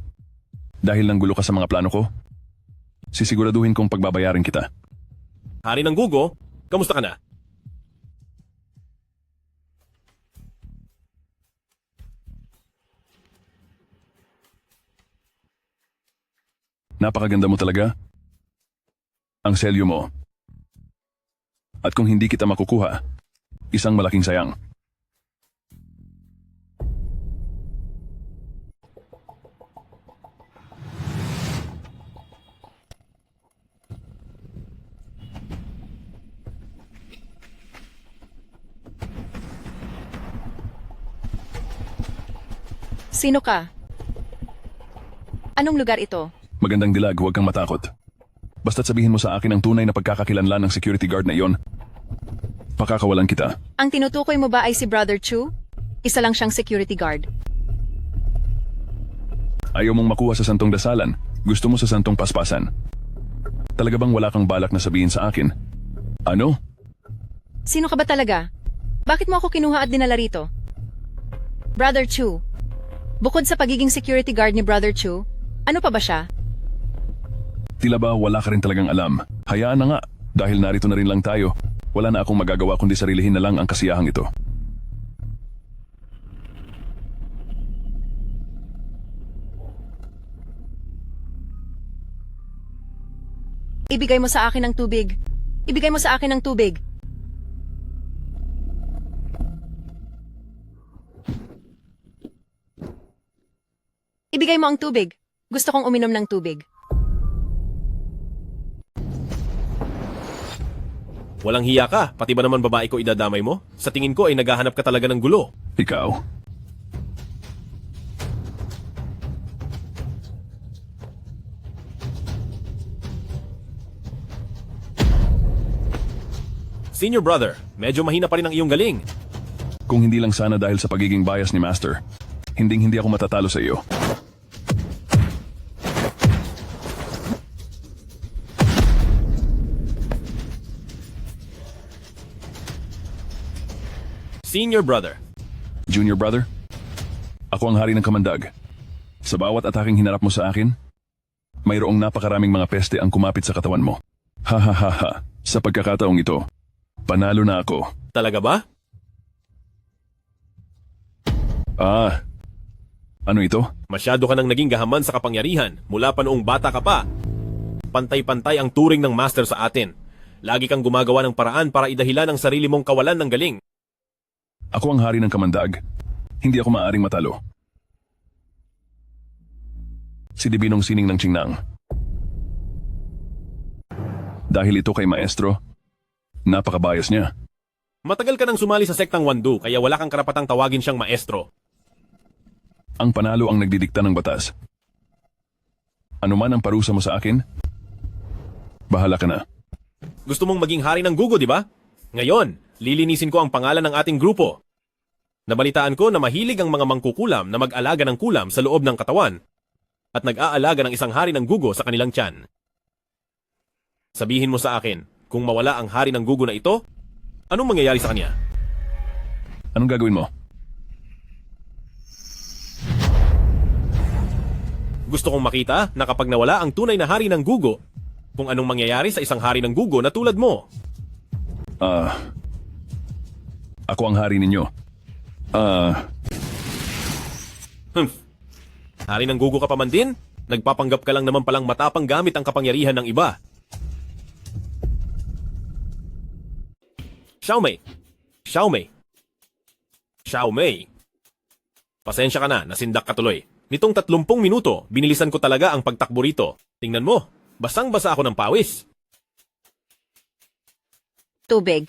Dahil nanggulo ka sa mga plano ko, sisiguraduhin kong pagbabayarin kita.
Hari ng Gugo, kamusta ka na?
Napakaganda mo talaga. Ang selyo mo. At kung hindi kita makukuha, isang malaking sayang.
Sino ka? Anong lugar ito?
Magandang dilag, huwag kang matakot.
Basta't sabihin mo sa akin ang tunay na pagkakakilanlan ng security guard na iyon, pakakawalan kita.
Ang tinutukoy mo ba ay si Brother Chu? Isa lang siyang security guard.
Ayaw mong makuha sa santong dasalan, gusto mo sa santong paspasan. Talaga bang wala kang balak na sabihin sa akin? Ano?
Sino ka ba talaga? Bakit mo ako kinuha at dinala rito? Brother Chu. Bukod sa pagiging security guard ni Brother Chu, ano pa ba siya?
Tila ba wala ka rin talagang alam? Hayaan na nga, dahil narito na rin lang tayo. Wala na akong magagawa kundi sarilihin na lang ang kasiyahang ito.
Ibigay mo sa akin ang tubig. Ibigay mo sa akin ang tubig. Ibigay mo ang tubig. Gusto kong uminom ng tubig.
Walang hiya ka, pati ba naman babae ko idadamay mo? Sa tingin ko ay naghahanap ka talaga ng gulo.
Ikaw?
Senior brother, medyo mahina pa rin ang iyong galing.
Kung hindi lang sana dahil sa pagiging bias ni Master, hindi ako matatalo sa iyo.
Senior brother.
Junior brother, ako ang hari ng kamandag. Sa bawat ataking hinarap mo sa akin, mayroong napakaraming mga peste ang kumapit sa katawan mo. Ha ha ha ha, sa pagkakataong ito, panalo na ako.
Talaga ba?
Ano ito?
Masyado ka nang naging gahaman sa kapangyarihan mula pa noong bata ka pa. Pantay-pantay ang turing ng master sa atin. Lagi kang gumagawa ng paraan para idahilan ang sarili mong kawalan ng galing.
Ako ang hari ng kamandag. Hindi ako maaaring matalo. Si Dibinong Sining ng Qingnang. Dahil ito kay maestro, napakabayas niya.
Matagal ka nang sumali sa sektang Wandu kaya wala kang karapatang tawagin siyang maestro.
Ang panalo ang nagdidikta ng batas. Ano man ang parusa mo sa akin, bahala ka na.
Gusto mong maging hari ng Gugo, di ba? Ngayon, lilinisin ko ang pangalan ng ating grupo. Nabalitaan ko na mahilig ang mga mangkukulam na mag-alaga ng kulam sa loob ng katawan at nag-aalaga ng isang hari ng Gugo sa kanilang tiyan. Sabihin mo sa akin, kung mawala ang hari ng Gugo na ito, anong mangyayari sa kanya?
Anong gagawin mo?
Gusto kong makita na kapag nawala ang tunay na hari ng Gugo, kung anong mangyayari sa isang hari ng Gugo na tulad mo.
Ako ang hari ninyo.
Hari ng Gugo ka pa man din? Nagpapanggap ka lang naman palang matapang gamit ang kapangyarihan ng iba. Xiaomei. Pasensya ka na, nasindak ka tuloy. Nitong 30 minuto, binilisan ko talaga ang pagtakbo rito. Tingnan mo, basang-basa ako ng pawis.
Tubig.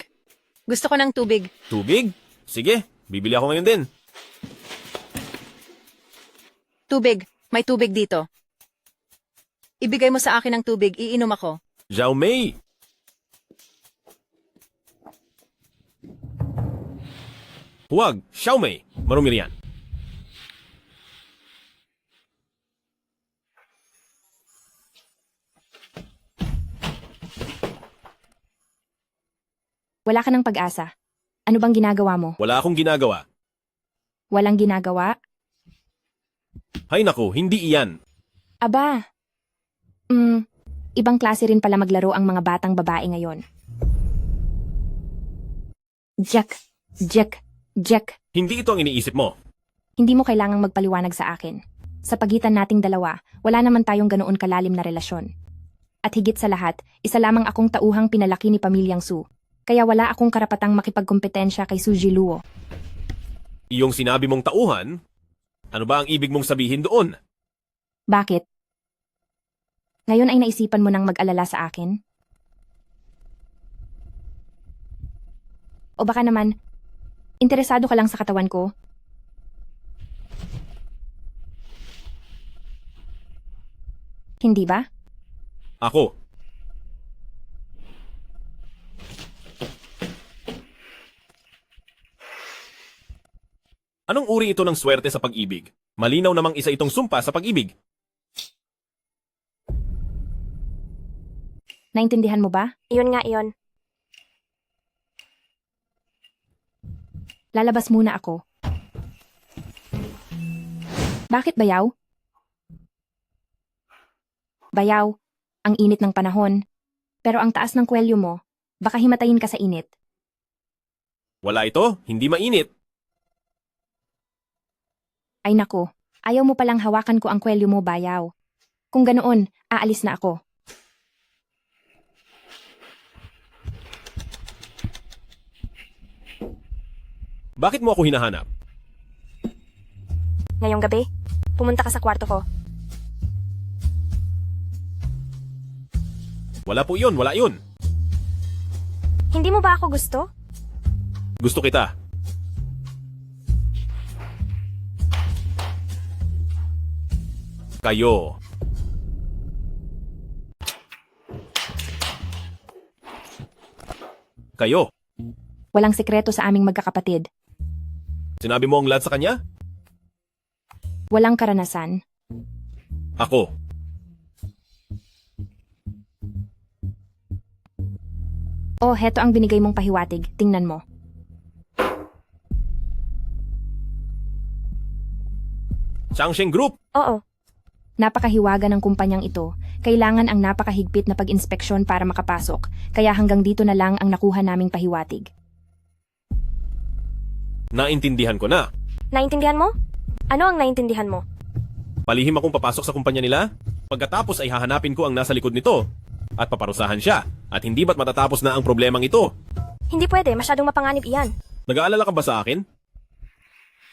Gusto ko ng tubig.
Tubig? Sige, bibili ako ngayon din.
Tubig. May tubig dito. Ibigay mo sa akin ang tubig, iinom ako.
Xiaomei! Huwag, Xiaomei. Marumi riyan.
Wala ka ng pag-asa. Ano bang ginagawa mo?
Wala akong ginagawa.
Walang ginagawa?
Hay naku, hindi iyan.
Aba. Ibang klase rin pala maglaro ang mga batang babae ngayon. Jack.
Hindi ito ang iniisip mo.
Hindi mo kailangang magpaliwanag sa akin. Sa pagitan nating dalawa, wala naman tayong ganoon kalalim na relasyon. At higit sa lahat, isa lamang akong tauhang pinalaki ni Pamilyang Su. Kaya wala akong karapatang makipagkompetensya kay Su Jiluo.
Iyong sinabi mong tauhan, ano ba ang ibig mong sabihin doon?
Bakit? Ngayon ay naisipan mo nang mag-alala sa akin? O baka naman, interesado ka lang sa katawan ko? Hindi ba?
Ako. Anong uri ito ng swerte sa pag-ibig? Malinaw namang isa itong sumpa sa pag-ibig.
Naintindihan mo ba?
Iyon nga iyon.
Lalabas muna ako. Bakit bayaw? Bayaw, ang init ng panahon. Pero ang taas ng kwelyo mo, baka himatayin ka sa init.
Wala ito, hindi mainit.
Ay nako, ayaw mo palang hawakan ko ang kwelyo mo, bayaw. Kung ganoon, aalis na ako.
Bakit mo ako hinahanap?
Ngayong gabi, pumunta ka sa kwarto ko.
Wala po yun, wala yun.
Hindi mo ba ako gusto?
Gusto kita. Kayo. Kayo.
Walang sekreto sa aming magkakapatid.
Sinabi mo ang lahat sa kanya?
Walang karanasan.
Ako.
Oh, heto ang binigay mong pahiwatig. Tingnan mo.
Changsheng Group.
Oo.
Napakahiwaga ng kumpanyang ito. Kailangan ang napakahigpit na pag-inspeksyon para makapasok. Kaya hanggang dito na lang ang nakuha naming pahiwatig.
Naintindihan ko na.
Naintindihan mo? Ano ang naintindihan mo?
Palihim akong papasok sa kumpanya nila. Pagkatapos ay hahanapin ko ang nasa likod nito. At paparusahan siya. At hindi ba't matatapos na ang problemang ito?
Hindi pwede, masyadong mapanganib iyan.
Nag-aalala ka ba sa akin?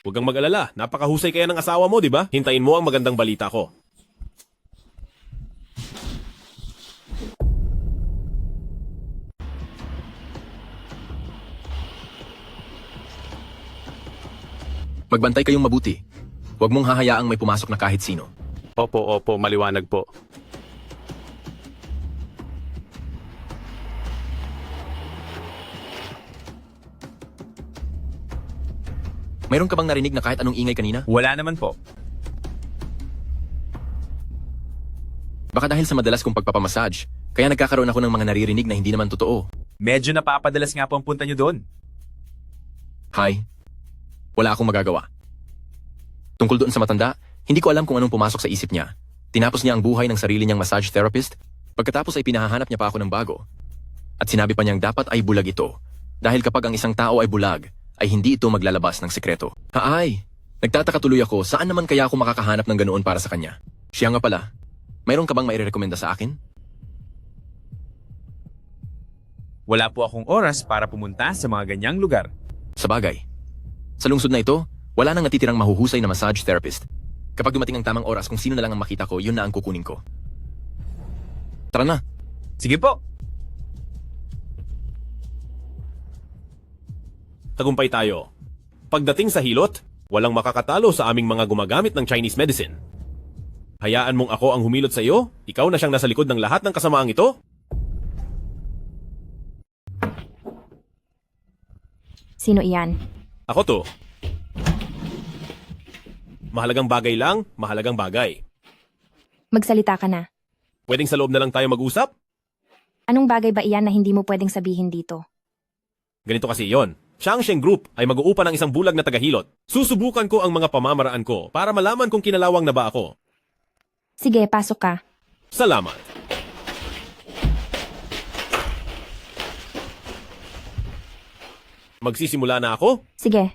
Huwag kang mag-alala. Napakahusay kaya ng asawa mo, di ba? Hintayin mo ang magandang balita ko.
Magbantay kayong mabuti. Huwag mong hahayaang may pumasok na kahit sino.
Opo, maliwanag po.
Mayroon ka bang narinig na kahit anong ingay kanina?
Wala naman po.
Baka dahil sa madalas kong pagpapamassage, kaya nagkakaroon ako ng mga naririnig na hindi naman totoo.
Medyo napapadalas nga po ang punta nyo doon.
Hi. Wala akong magagawa. Tungkol doon sa matanda, hindi ko alam kung anong pumasok sa isip niya. Tinapos niya ang buhay ng sarili niyang massage therapist, pagkatapos ay pinahahanap niya pa ako ng bago. At sinabi pa niyang dapat ay bulag ito. Dahil kapag ang isang tao ay bulag, ay hindi ito maglalabas ng sekreto. Haay! Nagtataka tuloy ako, saan naman kaya ako makakahanap ng ganoon para sa kanya? Siya nga pala, mayroon ka bang mairekomenda sa akin?
Wala po akong oras para pumunta sa mga ganyang lugar.
Sa bagay. Sa lungsod na ito, wala nang natitirang mahuhusay na massage therapist. Kapag dumating ang tamang oras kung sino na lang ang makita ko, yun na ang kukunin ko. Tara na.
Sige po.
Tagumpay tayo. Pagdating sa hilot, walang makakatalo sa aming mga gumagamit ng Chinese medicine. Hayaan mong ako ang humilot sa iyo, ikaw na siyang nasa likod ng lahat ng kasamaang ito?
Sino iyan?
Ako to. Mahalagang bagay lang, mahalagang bagay.
Magsalita ka na.
Pwedeng sa loob na lang tayo mag-usap?
Anong bagay ba iyan na hindi mo pwedeng sabihin dito?
Ganito kasi yon. Changsheng Group ay mag-uupa ng isang bulag na tagahilot. Susubukan ko ang mga pamamaraan ko para malaman kung kinalawang na ba ako.
Sige, pasok ka.
Salamat. Magsisimula na ako?
Sige.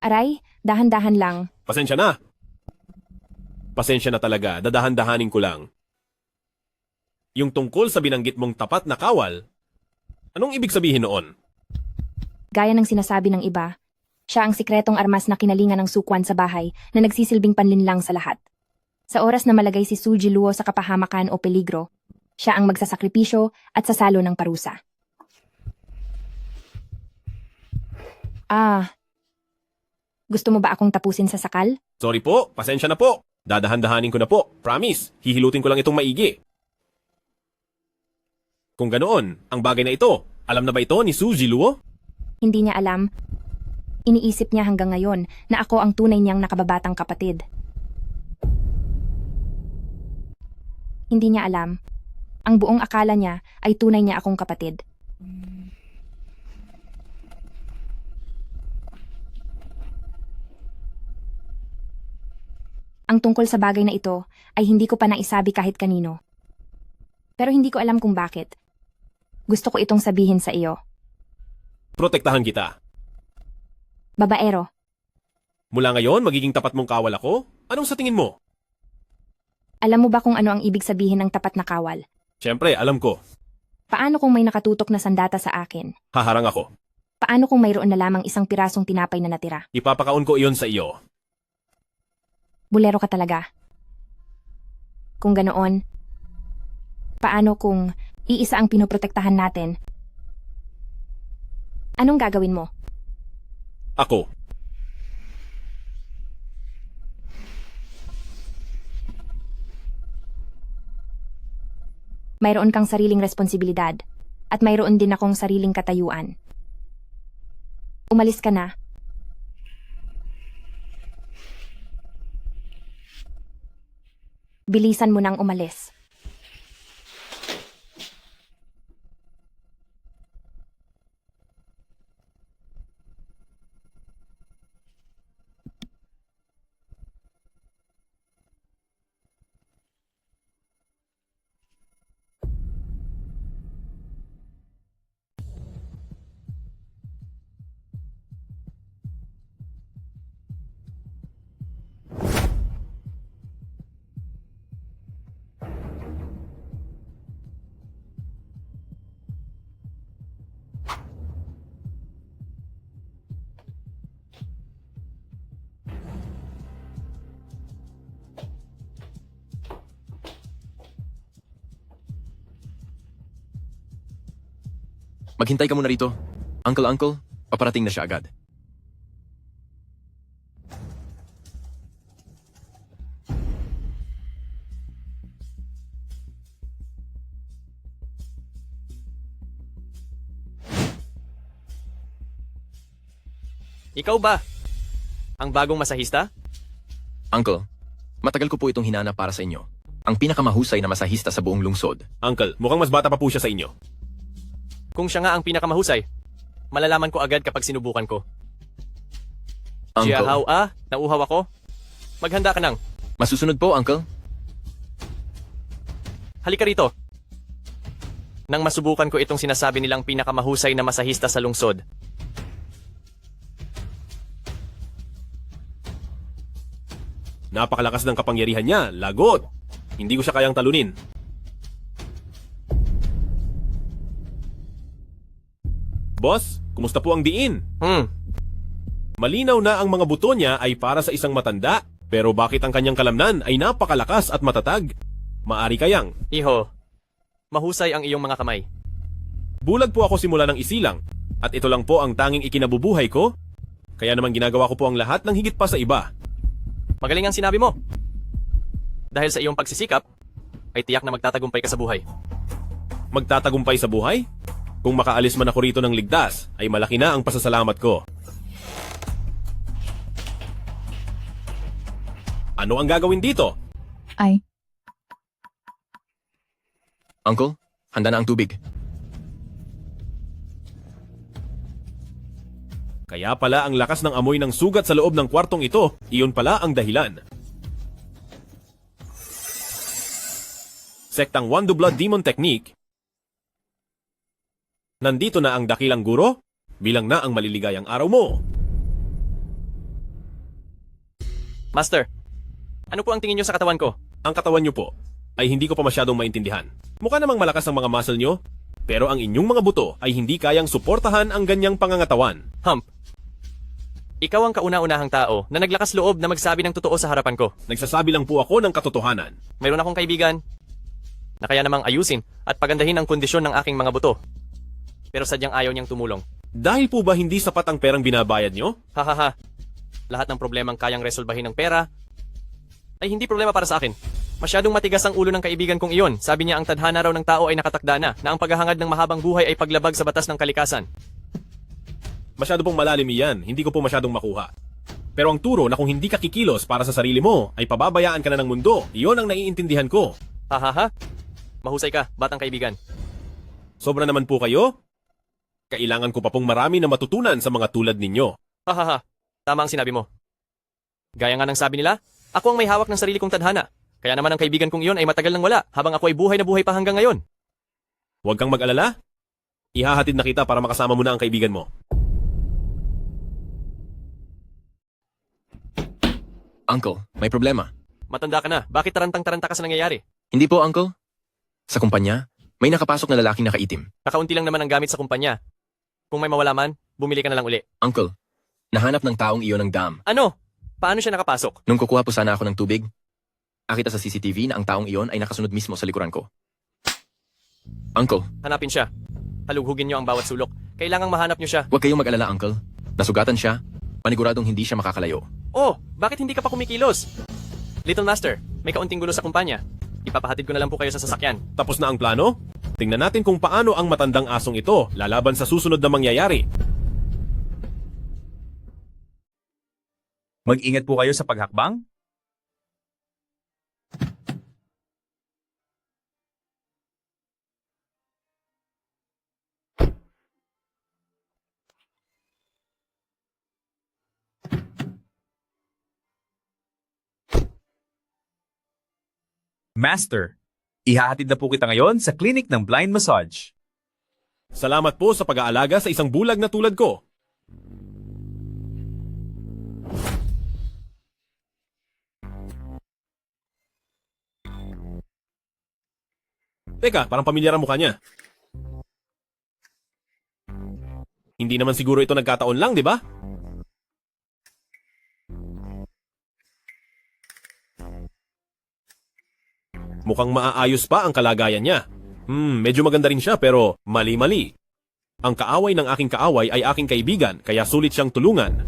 Aray, dahan-dahan lang.
Pasensya na. Pasensya na talaga, dadahan-dahanin ko lang. Yung tungkol sa binanggit mong tapat na kawal, anong ibig sabihin noon?
Gaya ng sinasabi ng iba, siya ang sikretong armas na kinalingan ng sukwan sa bahay na nagsisilbing panlinlang sa lahat. Sa oras na malagay si Suji Luo sa kapahamakan o peligro, siya ang magsasakripisyo at sasalo ng parusa. Gusto mo ba akong tapusin sa sakal?
Sorry po, pasensya na po. Dadahan-dahanin ko na po. Promise, hihilutin ko lang itong maigi. Kung ganoon, ang bagay na ito Alam na ba ito ni Su Jiluo?
Hindi niya alam. Iniisip niya hanggang ngayon na ako ang tunay niyang nakababatang kapatid. Hindi niya alam. Ang buong akala niya ay tunay niya akong kapatid. Ang tungkol sa bagay na ito ay hindi ko pa naisabi kahit kanino. Pero hindi ko alam kung bakit. Gusto ko itong sabihin sa iyo.
Protektahan kita.
Babaero,
Mula ngayon, magiging tapat mong kawal ako? Anong sa tingin mo?
alam mo ba kung ano ang ibig sabihin ng tapat na kawal?
Siyempre, alam ko.
Paano kung may nakatutok na sandata sa akin?
Haharang ako.
Paano kung mayroon na lamang isang pirasong tinapay na natira?
Ipapakaon ko iyon sa iyo.
Bulero ka talaga. Kung ganoon, paano kung iisa ang pinoprotektahan natin? Anong gagawin mo?
Ako.
Mayroon kang sariling responsibilidad at mayroon din akong sariling katayuan. Umalis ka na. Bilisan mo nang umalis.
Maghintay ka muna rito. Uncle, paparating na siya agad. Ikaw ba? Ang bagong masahista? Uncle, matagal ko po itong hinanap para sa inyo. Ang pinakamahusay na masahista sa buong lungsod.
Uncle, mukhang mas bata pa po siya sa inyo.
Kung siya nga ang pinakamahusay, malalaman ko agad kapag sinubukan ko.
Uncle.
Jiahaw nauhaw ako. Maghanda ka nang.
Masusunod po, Uncle.
Halika rito. Nang masubukan ko itong sinasabi nilang pinakamahusay na masahista sa lungsod.
Napakalakas ng kapangyarihan niya. Lagot. Hindi ko siya kayang talunin. Boss, kumusta po ang diin? Malinaw na ang mga buto niya ay para sa isang matanda, pero bakit ang kanyang kalamnan ay napakalakas at matatag? Maari kayang.
Iho, mahusay ang iyong mga kamay.
Bulag po ako simula ng isilang, at ito lang po ang tanging ikinabubuhay ko. Kaya naman ginagawa ko po ang lahat ng higit pa sa iba.
Magaling ang sinabi mo. Dahil sa iyong pagsisikap, ay tiyak na magtatagumpay ka sa buhay.
Magtatagumpay sa buhay? Kung makaalis man ako rito ng ligtas, ay malaki na ang pasasalamat ko. Ano ang gagawin dito?
Uncle, handa na ang tubig.
Kaya pala ang lakas ng amoy ng sugat sa loob ng kwartong ito, iyon pala ang dahilan. Sektang Wandu Blood Demon Technique. Nandito na ang dakilang guro, bilang na ang maliligayang araw mo.
Master, ano po ang tingin niyo sa katawan ko?
Ang katawan niyo po ay hindi ko pa masyadong maintindihan. Mukha namang malakas ang mga muscle niyo, pero ang inyong mga buto ay hindi kayang suportahan ang ganyang pangangatawan.
Hump, ikaw ang kauna-unahang tao na naglakas loob na magsabi ng totoo sa harapan ko.
Nagsasabi lang po ako ng katotohanan.
Mayroon akong kaibigan na kaya namang ayusin at pagandahin ang kondisyon ng aking mga buto. Pero sadyang ayaw niyang tumulong.
Dahil po ba hindi sapat ang perang binabayad niyo?
Hahaha. Lahat ng problemang kayang resolbahin ng pera ay hindi problema para sa akin. Masyadong matigas ang ulo ng kaibigan kong iyon. Sabi niya ang tadhana raw ng tao ay nakatakda na ang paghahangad ng mahabang buhay ay paglabag sa batas ng kalikasan.
Masyado pong malalim iyan, hindi ko po masyadong makuha. Pero ang turo na kung hindi ka kikilos para sa sarili mo, ay pababayaan ka na ng mundo, iyon ang naiintindihan ko.
Hahaha. Mahusay ka, batang kaibigan.
Sobra naman po kayo? Kailangan ko pa pong marami na matutunan sa mga tulad ninyo.
Hahaha. Tama ang sinabi mo. Gaya nga ng sabi nila, ako ang may hawak ng sarili kong tadhana. Kaya naman ang kaibigan kong iyon ay matagal nang wala, habang ako ay buhay na buhay pa hanggang ngayon.
Huwag kang mag-alala. Ihahatid na kita para makasama mo na ang kaibigan mo.
Uncle, may problema. Matanda ka na. Bakit tarantang-taranta ka sa nangyayari? Hindi po, Uncle. Sa kumpanya, may nakapasok na lalaking nakaitim. Kakaunti lang naman ang gamit sa kumpanya. Kung may mawala man, bumili ka na lang uli. Uncle, nahanap ng taong iyon ng dam. Ano? Paano siya nakapasok? Nung kukuha po sana ako ng tubig, nakita sa CCTV na ang taong iyon ay nakasunod mismo sa likuran ko. Uncle. Hanapin siya. Halughugin niyo ang bawat sulok. Kailangang mahanap niyo siya. Huwag kayong mag-alala, Uncle. Nasugatan siya. Paniguradong hindi siya makakalayo. Oh, bakit hindi ka pa kumikilos? Little Master, may kaunting gulo sa kumpanya. Ipapahatid ko na lang po kayo sa sasakyan.
Tapos na ang plano? Tingnan natin kung paano ang matandang asong ito lalaban sa susunod na mangyayari.
Mag-ingat po kayo sa paghakbang. Master, ihahatid na po kita ngayon sa clinic ng blind massage.
Salamat po sa pag-aalaga sa isang bulag na tulad ko. Teka, parang pamilyar ang mukha niya. Hindi naman siguro ito nagkataon lang, di ba? Mukhang maaayos pa ang kalagayan niya. Medyo maganda rin siya pero mali-mali. Ang kaaway ng aking kaaway ay aking kaibigan kaya sulit siyang tulungan.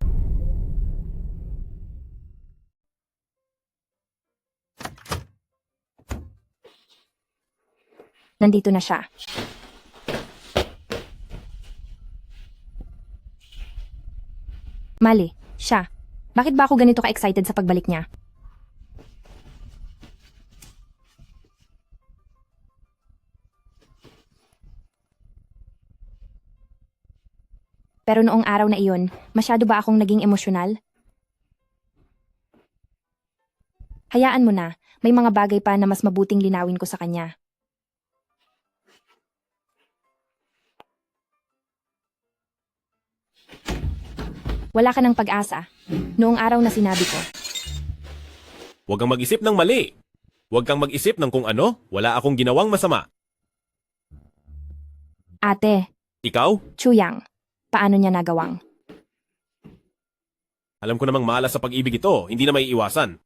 Nandito na siya. Mali, siya. Bakit ba ako ganito ka-excited sa pagbalik niya? Pero noong araw na iyon, masyado ba akong naging emosyonal? Hayaan mo na, may mga bagay pa na mas mabuting linawin ko sa kanya. Wala ka ng pag-asa. Noong araw na sinabi ko.
Huwag kang mag-isip ng mali. Huwag kang mag-isip ng kung ano, wala akong ginawang masama.
Ate,
Ikaw?
Chuyang, paano niya nagawang?
Alam ko namang malas sa pag-ibig ito, hindi na may iwasan.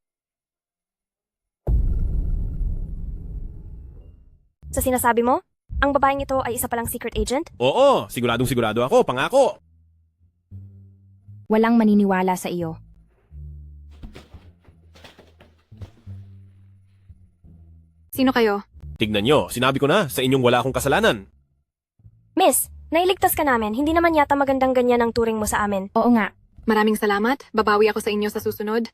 Sa sinasabi mo, ang babaeng ito ay isa palang secret agent?
Oo, siguradong sigurado ako, pangako.
Walang maniniwala sa iyo.
Sino kayo?
Tignan nyo, sinabi ko na, sa inyong wala akong kasalanan.
Miss, nailigtas ka namin. Hindi naman yata magandang ganyan ang turing mo sa amin.
Oo nga.
Maraming salamat. Babawi ako sa inyo sa susunod.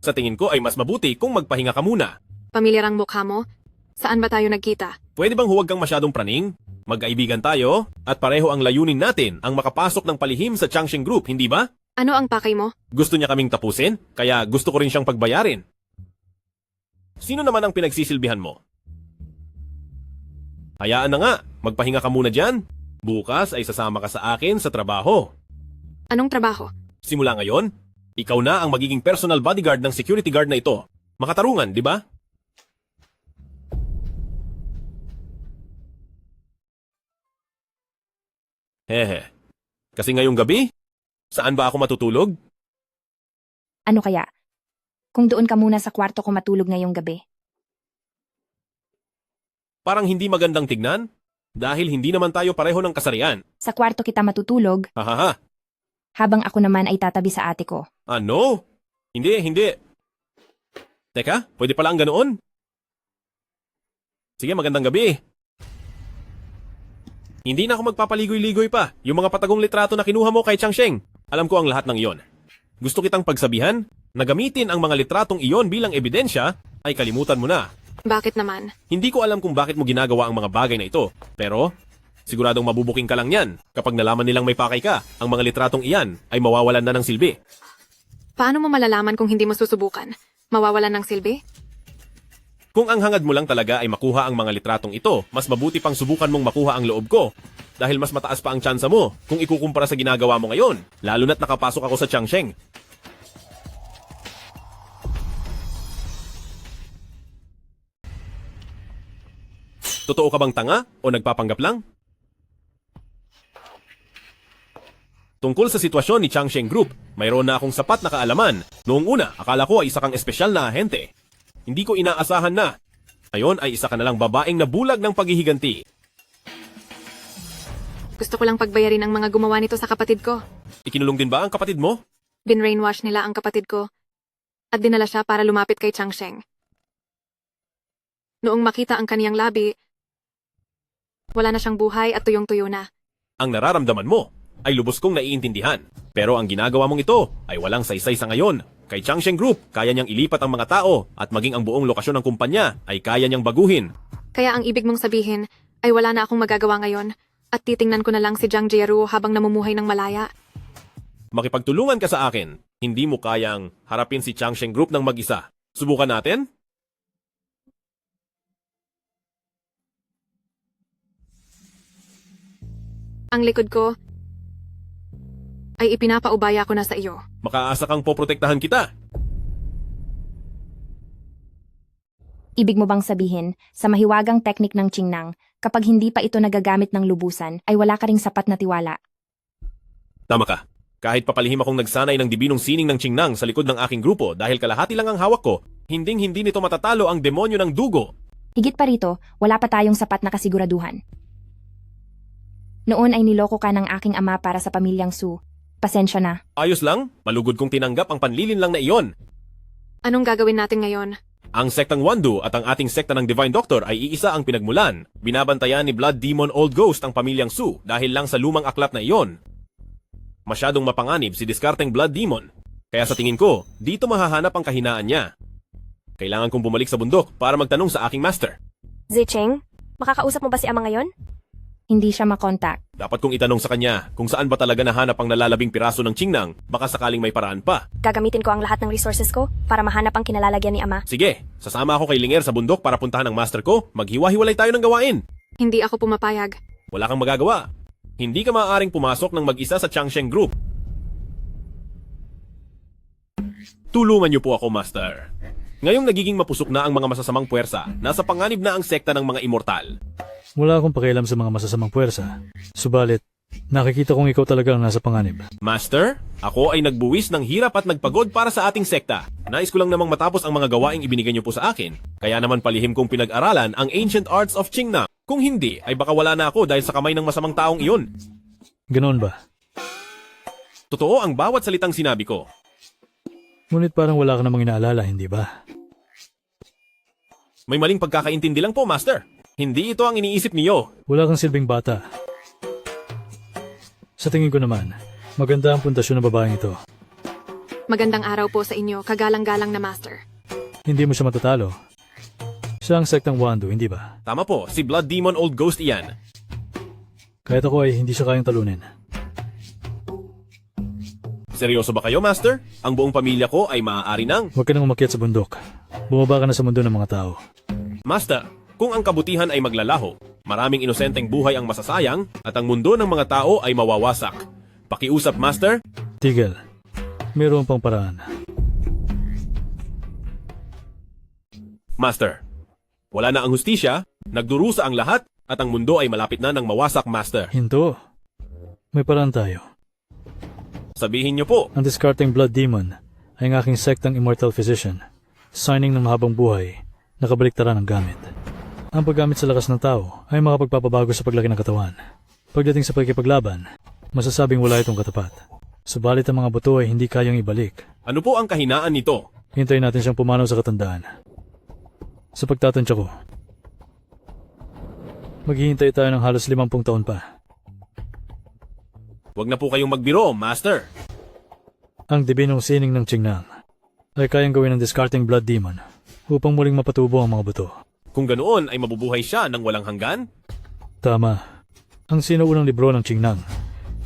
Sa tingin ko ay mas mabuti kung magpahinga ka muna.
Pamilyarang mukha mo. Saan ba tayo nagkita?
Pwede bang huwag kang masyadong praning? Magkaibigan tayo, at pareho ang layunin natin ang makapasok ng palihim sa Changsheng Group, hindi ba?
Ano ang pakay mo?
Gusto niya kaming tapusin, kaya gusto ko rin siyang pagbayarin. Sino naman ang pinagsisilbihan mo? Hayaan na nga, magpahinga ka muna dyan. Bukas ay sasama ka sa akin sa trabaho.
Anong trabaho?
Simula ngayon, ikaw na ang magiging personal bodyguard ng security guard na ito. Makatarungan, di ba? Hehe. Kasi ngayong gabi, saan ba ako matutulog?
Ano kaya? Kung doon ka muna sa kwarto ko matulog ngayong gabi.
Parang hindi magandang tignan? Dahil hindi naman tayo pareho ng kasarian.
Sa kwarto kita matutulog,
Hahaha.
habang ako naman ay tatabi sa ate ko.
Ano? Hindi. Teka, pwede pala ang ganoon? Sige, magandang gabi. Hindi na ako magpapaligoy-ligoy pa. Yung mga patagong litrato na kinuha mo kay Changsheng, alam ko ang lahat ng iyon. Gusto kitang pagsabihan na gamitin ang mga litratong iyon bilang ebidensya ay kalimutan mo na.
Bakit naman?
Hindi ko alam kung bakit mo ginagawa ang mga bagay na ito, pero siguradong mabubuking ka lang yan. Kapag nalaman nilang may pakay ka, ang mga litratong iyan ay mawawalan na ng silbi.
Paano mo malalaman kung hindi mo susubukan? Mawawalan ng silbi?
Kung ang hangad mo lang talaga ay makuha ang mga litratong ito, mas mabuti pang subukan mong makuha ang loob ko. Dahil mas mataas pa ang tsansa mo kung ikukumpara sa ginagawa mo ngayon, lalo na't nakapasok ako sa Changsheng. Totoo ka bang tanga o nagpapanggap lang? Tungkol sa sitwasyon ni Changsheng Group, mayroon na akong sapat na kaalaman. Noong una, akala ko ay isa kang espesyal na ahente. Hindi ko inaasahan na. Ngayon ay isa ka na lang babaeng nabulag ng paghihiganti.
Gusto ko lang pagbayarin ang mga gumawa nito sa kapatid ko.
Ikinulong din ba ang kapatid mo?
Binrainwash nila ang kapatid ko at dinala siya para lumapit kay Changsheng. Noong makita ang kaniyang labi, wala na siyang buhay at tuyong-tuyo na.
Ang nararamdaman mo ay lubos kong naiintindihan. Pero ang ginagawa mong ito ay walang saysay sa ngayon. Kay Changsheng Group, kaya niyang ilipat ang mga tao at maging ang buong lokasyon ng kumpanya ay kaya niyang baguhin.
Kaya ang ibig mong sabihin ay wala na akong magagawa ngayon at titingnan ko na lang si Jiang Jieru habang namumuhay ng malaya.
Makipagtulungan ka sa akin. Hindi mo kayang harapin si Changsheng Group ng mag-isa. Subukan natin?
Ang likod ko ay ipinapaubaya ko na sa iyo.
Makaasa kang poprotektahan kita.
Ibig mo bang sabihin, sa mahiwagang teknik ng Qingnang, kapag hindi pa ito nagagamit ng lubusan, ay wala ka ring sapat na tiwala?
Tama ka. Kahit papalihim akong nagsanay ng dibinong sining ng Qingnang sa likod ng aking grupo dahil kalahati lang ang hawak ko, hinding-hindi nito matatalo ang demonyo ng dugo.
Higit pa rito, wala pa tayong sapat na kasiguraduhan. Noon ay niloko ka ng aking ama para sa pamilyang Su. Pasensya na.
Ayos lang, malugod kong tinanggap ang panlilin lang na iyon.
Anong gagawin natin ngayon?
Ang sektang Wandu at ang ating sekta ng Divine Doctor ay iisa ang pinagmulan. Binabantayan ni Blood Demon Old Ghost ang pamilyang Su dahil lang sa lumang aklat na iyon. Masyadong mapanganib si diskarteng Blood Demon. Kaya sa tingin ko, dito mahahanap ang kahinaan niya. Kailangan kong bumalik sa bundok para magtanong sa aking master.
Zicheng, makakausap mo ba si ama ngayon?
Hindi siya makontak.
Dapat kong itanong sa kanya kung saan ba talaga nahanap ang nalalabing piraso ng Qingnang, baka sakaling may paraan pa.
Gagamitin ko ang lahat ng resources ko para mahanap ang kinalalagyan ni ama.
Sige, sasama ako kay Linger sa bundok para puntahan ang master ko, maghiwa-hiwalay tayo ng gawain.
Hindi ako pumapayag.
Wala kang magagawa. Hindi ka maaaring pumasok ng mag-isa sa Changsheng Group. Tulungan niyo po ako, master. Ngayong nagiging mapusok na ang mga masasamang puwersa, nasa panganib na ang sekta ng mga immortal.
Wala akong pakialam sa mga masasamang puwersa. Subalit, nakikita kong ikaw talaga ang nasa panganib.
Master, ako ay nagbuwis ng hirap at nagpagod para sa ating sekta. Nais ko lang namang matapos ang mga gawaing ibinigay niyo po sa akin. Kaya naman palihim kong pinag-aralan ang Ancient Arts of Qingnang. Kung hindi, ay baka wala na ako dahil sa kamay ng masamang taong iyon.
Ganoon ba?
Totoo ang bawat salitang sinabi ko.
Ngunit parang wala ka namang inaalala, hindi ba?
May maling pagkakaintindi lang po, Master. Hindi ito ang iniisip niyo.
Wala kang silbing bata. Sa tingin ko naman, maganda ang pundasyon ng babaeng ito.
Magandang araw po sa inyo, kagalang-galang na master.
Hindi mo siya matatalo. Siya ang sektang Wandu, hindi ba?
Tama po, si Blood Demon Old Ghost iyan.
Kahit ako ay hindi siya kayang talunin.
Seryoso ba kayo, Master? Ang buong pamilya ko ay maaari nang...
Huwag ka nang umakyat sa bundok. Bumaba ka na sa mundo ng mga tao.
Master, kung ang kabutihan ay maglalaho, maraming inosenteng buhay ang masasayang at ang mundo ng mga tao ay mawawasak. Pakiusap, Master?
Tigil. Mayroon pang paraan.
Master, wala na ang hustisya, nagdurusa ang lahat, at ang mundo ay malapit na ng mawasak, Master.
Hinto. May paraan tayo.
Sabihin niyo po.
Ang discarding Blood Demon ay ang aking sektang Immortal Physician. Signing ng mahabang buhay, nakabaliktaran ang gamit. Ang paggamit sa lakas ng tao ay makapagpapabago sa paglaki ng katawan. Pagdating sa pagkipaglaban, masasabing wala itong katapat. Subalit ang mga buto ay hindi kayang ibalik.
Ano po ang kahinaan nito?
Hintayin natin siyang pumanaw sa katandaan. Sa pagtatansya ko, maghihintay tayo ng halos 50 taon pa.
Huwag na po kayong magbiro, Master.
Ang dibinong sining ng Qingnang ay kayang gawin ng discarding blood demon upang muling mapatubo ang mga buto.
Kung ganoon ay mabubuhay siya ng walang hanggan?
Tama. Ang sinuunang libro ng Qingnang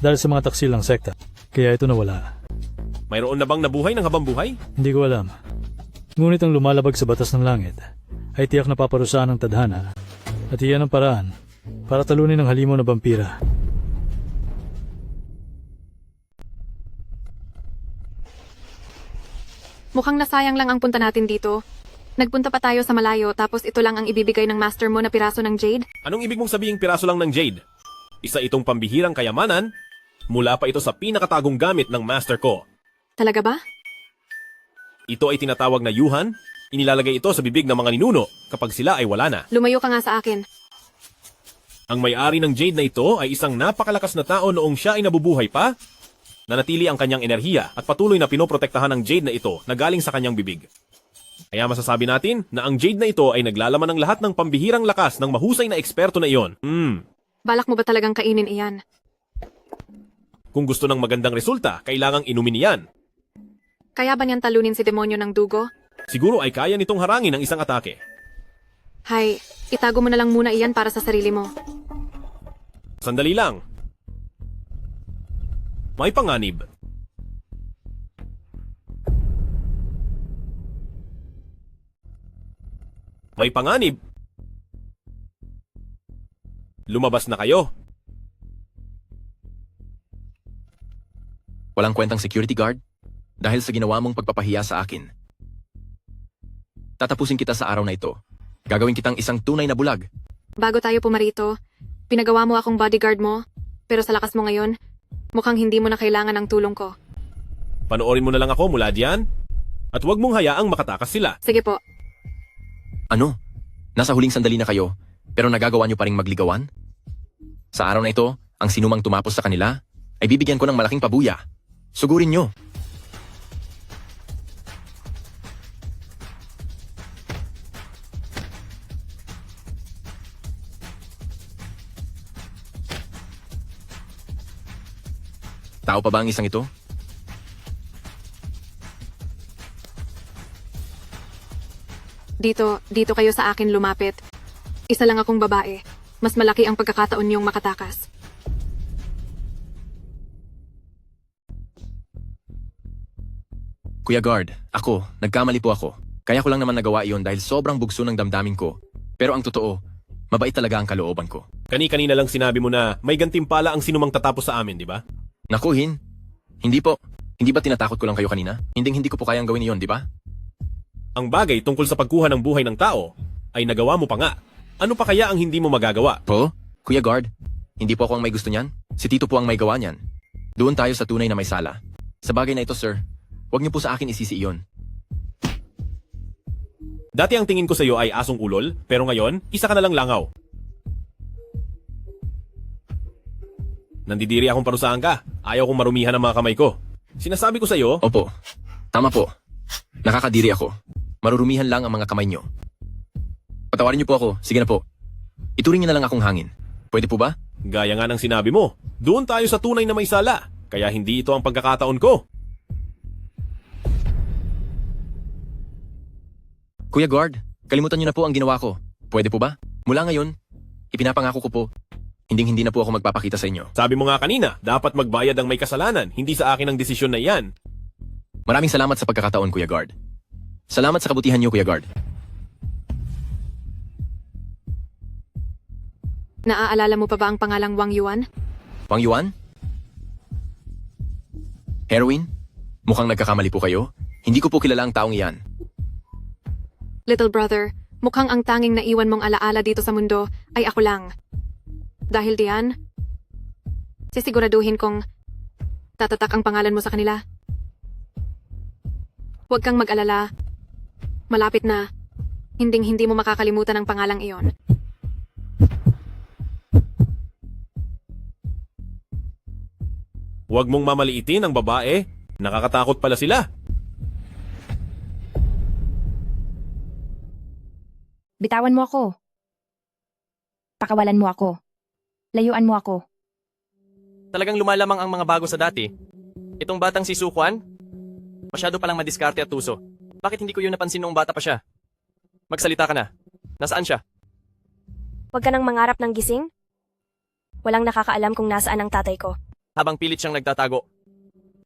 dahil sa mga taksil ng sekta, kaya ito nawala.
Mayroon na bang nabuhay ng habang buhay?
Hindi ko alam. Ngunit ang lumalabag sa batas ng langit ay tiyak na paparusahan ng tadhana at iyan ang paraan para talunin ang halimaw na vampira.
Mukhang nasayang lang ang punta natin dito. Nagpunta pa tayo sa malayo tapos ito lang ang ibibigay ng master mo na piraso ng jade?
Anong ibig mong sabihing piraso lang ng jade? Isa itong pambihirang kayamanan, mula pa ito sa pinakatagong gamit ng master ko.
Talaga ba?
Ito ay tinatawag na yuhan, inilalagay ito sa bibig ng mga ninuno kapag sila ay wala na.
Lumayo ka nga sa akin.
Ang may-ari ng jade na ito ay isang napakalakas na tao noong siya ay nabubuhay pa. Nanatili ang kanyang enerhiya at patuloy na pinoprotektahan ng jade na ito na galing sa kanyang bibig. Kaya masasabi natin na ang jade na ito ay naglalaman ng lahat ng pambihirang lakas ng mahusay na eksperto na iyon.
Balak mo ba talagang kainin iyan?
Kung gusto ng magandang resulta, kailangang inumin iyan.
Kaya ba niyan talunin si demonyo ng dugo?
Siguro ay kaya nitong harangin ang isang atake.
Hay, itago mo na lang muna iyan para sa sarili mo.
Sandali lang. May panganib. May panganib. Lumabas na kayo.
Walang kwentang security guard dahil sa ginawa mong pagpapahiya sa akin. Tatapusin kita sa araw na ito. Gagawin kitang isang tunay na bulag.
Bago tayo pumarito, pinagawa mo akong bodyguard mo, pero sa lakas mo ngayon, mukhang hindi mo na kailangan ng tulong ko.
Panoorin mo na lang ako mula diyan at huwag mong hayaang makatakas sila.
Sige po.
Ano? Nasa huling sandali na kayo, pero nagagawa niyo pa ring magligawan? Sa araw na ito, ang sinumang tumapos sa kanila, ay bibigyan ko ng malaking pabuya. Sugurin niyo. Tao pa ba ang isang ito?
Dito kayo sa akin lumapit. Isa lang akong babae. Mas malaki ang pagkakataon niyong makatakas.
Kuya Guard, nagkamali po ako. Kaya ko lang naman nagawa iyon dahil sobrang bugso ng damdamin ko. Pero ang totoo, mabait talaga ang kalooban ko.
Kani-kanina lang sinabi mo na may gantimpala ang sinumang tatapos sa amin, di ba?
Naku, hindi po. Hindi ba tinatakot ko lang kayo kanina? Hindi ko po kayang gawin iyon, di ba?
Ang bagay tungkol sa pagkuha ng buhay ng tao ay nagawa mo pa nga. Ano pa kaya ang hindi mo magagawa?
Po? Kuya Guard, hindi po ako ang may gusto niyan. Si Tito po ang may gawa niyan. Doon tayo sa tunay na may sala. Sa bagay na ito, sir, huwag niyo po sa akin isisi iyon.
Dati ang tingin ko sa iyo ay asong ulol, pero ngayon, isa ka na lang langaw. Nandidiri akong parusahan ka. Ayaw kong marumihan ang mga kamay ko. Sinasabi ko sa iyo...
Opo, tama po. Nakakadiri ako. Marurumihan lang ang mga kamay niyo. Patawarin niyo po ako. Sige na po. Ituring niyo na lang akong hangin. Pwede po ba?
Gaya nga ng sinabi mo, doon tayo sa tunay na may sala. Kaya hindi ito ang pagkakataon ko.
Kuya Guard, kalimutan niyo na po ang ginawa ko. Pwede po ba? Mula ngayon, ipinapangako ko po, hindi na po ako magpapakita sa inyo.
Sabi mo nga kanina, dapat magbayad ang may kasalanan, hindi sa akin ang desisyon na iyan.
Maraming salamat sa pagkakataon, Kuya Guard. Salamat sa kabutihan niyo, Kuya Guard.
Naaalala mo pa ba ang pangalang Wang Yuan?
Wang Yuan? Heroin? Mukhang nagkakamali po kayo. Hindi ko po kilala ang taong iyan.
Little brother, mukhang ang tanging naiwan mong alaala dito sa mundo ay ako lang. Dahil diyan, sisiguraduhin kong tatatak ang pangalan mo sa kanila. Huwag kang mag-alala. Malapit na. Hindi mo makakalimutan ang pangalang iyon.
Huwag mong mamaliitin ang babae. Nakakatakot pala sila.
Bitawan mo ako. Pakawalan mo ako. Layuan mo ako.
Talagang lumalamang ang mga bago sa dati. Itong batang si Sukwan, masyado palang madiskarte at tuso. Bakit hindi ko yun napansin noong bata pa siya? Magsalita ka na. Nasaan siya?
Huwag ka nang mangarap ng gising. Walang nakakaalam kung nasaan ang tatay ko.
Habang pilit siyang nagtatago.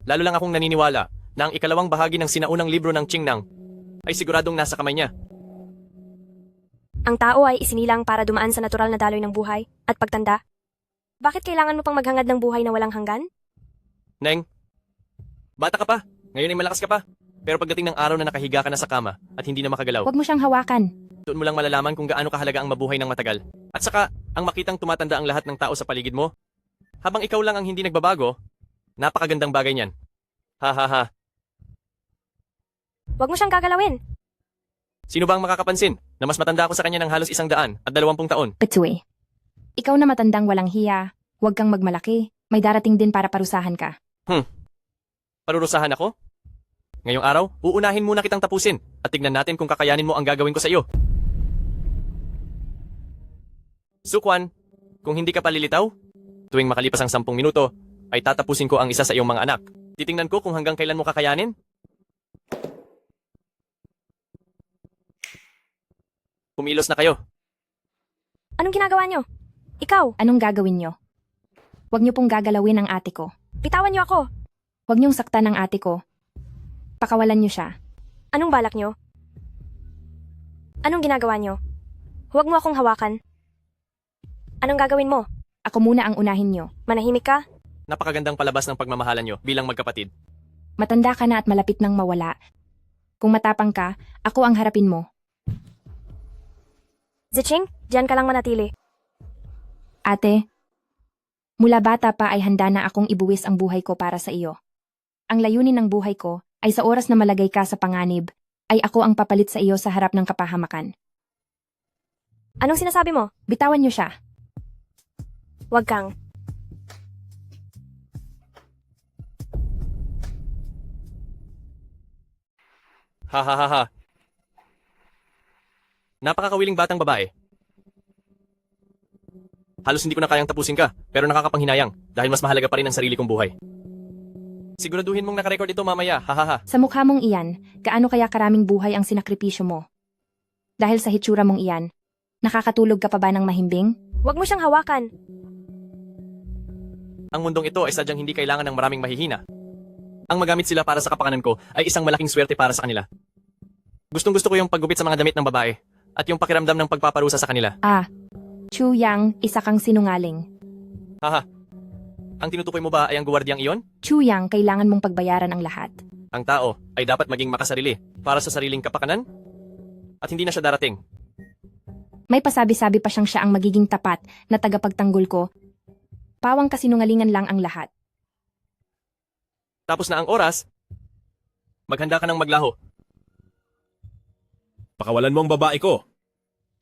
Lalo lang akong naniniwala na ang ikalawang bahagi ng sinaunang libro ng Qingnang ay siguradong nasa kamay niya.
Ang tao ay isinilang para dumaan sa natural na daloy ng buhay at pagtanda. Bakit kailangan mo pang maghangad ng buhay na walang hanggan?
Neng, bata ka pa. Ngayon ay malakas ka pa. Pero pagdating ng araw na nakahiga ka na sa kama at hindi na makagalaw,
Huwag mo siyang hawakan.
doon mo lang malalaman kung gaano kahalaga ang mabuhay ng matagal. At saka, ang makitang tumatanda ang lahat ng tao sa paligid mo, habang ikaw lang ang hindi nagbabago, napakagandang bagay niyan. Ha ha ha.
Huwag mo siyang gagalawin.
Sino ba ang makakapansin na mas matanda ako sa kanya ng halos 120 taon?
Petsue. Ikaw na matandang walang hiya. Huwag kang magmalaki. May darating din para parusahan ka.
Parurusahan ako? Ngayong araw, uunahin muna kitang tapusin at tignan natin kung kakayanin mo ang gagawin ko sa iyo. Sukwan, kung hindi ka palilitaw, tuwing makalipas ang 10 minuto, ay tatapusin ko ang isa sa iyong mga anak. Titingnan ko kung hanggang kailan mo kakayanin. Kumilos na kayo.
Anong ginagawa niyo? Ikaw,
Anong gagawin niyo? Huwag niyo pong gagalawin ang ate ko.
bitawan niyo ako.
Huwag niyong saktan ang ate ko. Pakawalan niyo siya.
Anong balak niyo? Anong ginagawa niyo? Huwag mo akong hawakan. Anong gagawin mo?
Ako muna ang unahin niyo.
Manahimik ka?
Napakagandang palabas ng pagmamahalan nyo bilang magkapatid.
Matanda ka na at malapit nang mawala. Kung matapang ka, ako ang harapin mo.
Ziching, diyan ka lang manatili.
Ate, mula bata pa ay handa na akong ibuwis ang buhay ko para sa iyo. Ang layunin ng buhay ko ay sa oras na malagay ka sa panganib, ay ako ang papalit sa iyo sa harap ng kapahamakan.
Anong sinasabi mo?
Bitawan niyo siya.
Huwag kang.
Ha ha ha ha. Napakakawiling batang babae. Halos hindi ko na kayang tapusin ka, pero nakakapanghinayang dahil mas mahalaga pa rin ang sarili kong buhay. Siguraduhin mong nakarecord ito mamaya, ha ha ha.
Sa mukha mong iyan, gaano kaya karaming buhay ang sinakripisyo mo? Dahil sa hitsura mong iyan, nakakatulog ka pa ba ng mahimbing?
Huwag mo siyang hawakan.
Ang mundong ito ay sadyang hindi kailangan ng maraming mahihina. Ang magamit sila para sa kapakanan ko ay isang malaking swerte para sa kanila. Gustong-gusto ko yung paggupit sa mga damit ng babae at yung pakiramdam ng pagpaparusa sa kanila.
Chu Yang, isa kang sinungaling.
Haha. Ang tinutukoy mo ba ay ang guwardyang iyon?
Chu Yang, kailangan mong pagbayaran ang lahat.
Ang tao ay dapat maging makasarili para sa sariling kapakanan at hindi na siya darating.
May pasabi-sabi pa siyang siya ang magiging tapat na tagapagtanggol ko. Pawang kasinungalingan lang ang lahat.
Tapos na ang oras, maghanda ka ng maglaho.
Pakawalan mo ang babae ko.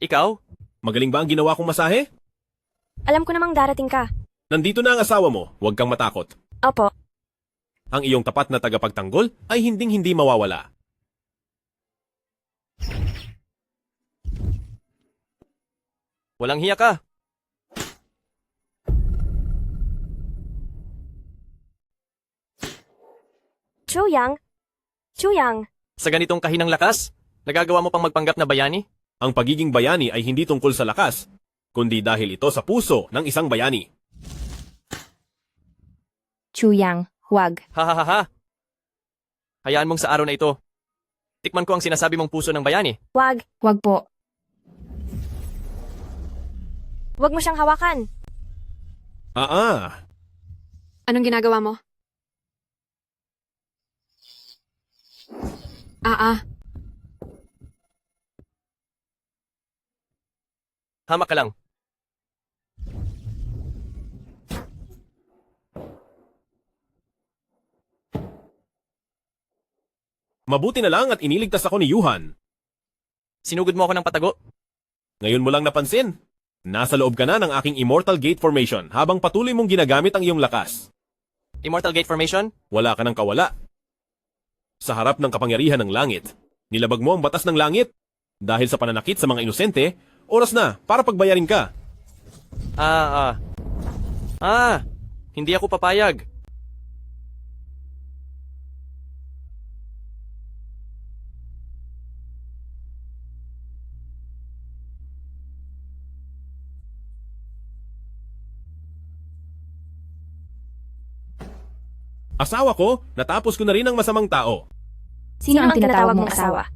Ikaw?
Magaling ba ang ginawa kong masahe?
Alam ko namang darating ka.
Nandito na ang asawa mo, huwag kang matakot.
Opo.
Ang iyong tapat na tagapagtanggol ay hinding-hindi mawawala.
Walang hiya ka.
Chuyang? Chuyang?
Sa ganitong kahinang lakas, nagagawa mo pang magpanggap na bayani?
Ang pagiging bayani ay hindi tungkol sa lakas, kundi dahil ito sa puso ng isang bayani.
Chu Yang, huwag.
Ha ha ha ha. Hayaan mong sa araw na ito, tikman ko ang sinasabi mong puso ng bayani.
Wag.
Huwag po.
Huwag mo siyang hawakan.
Anong ginagawa mo?
Hamak ka lang.
Mabuti na lang at iniligtas ako ni Yuhan.
Sinugod mo ako ng patago.
Ngayon mo lang napansin. Nasa loob ka na ng aking Immortal Gate Formation habang patuloy mong ginagamit ang iyong lakas.
Immortal Gate Formation?
Wala ka ng kawala. Sa harap ng kapangyarihan ng langit, nilabag mo ang batas ng langit. Dahil sa pananakit sa mga inosente, oras na para pagbayarin ka.
Hindi ako papayag.
Asawa ko, natapos ko na rin ang masamang tao.
Sino ang tinatawag mong asawa?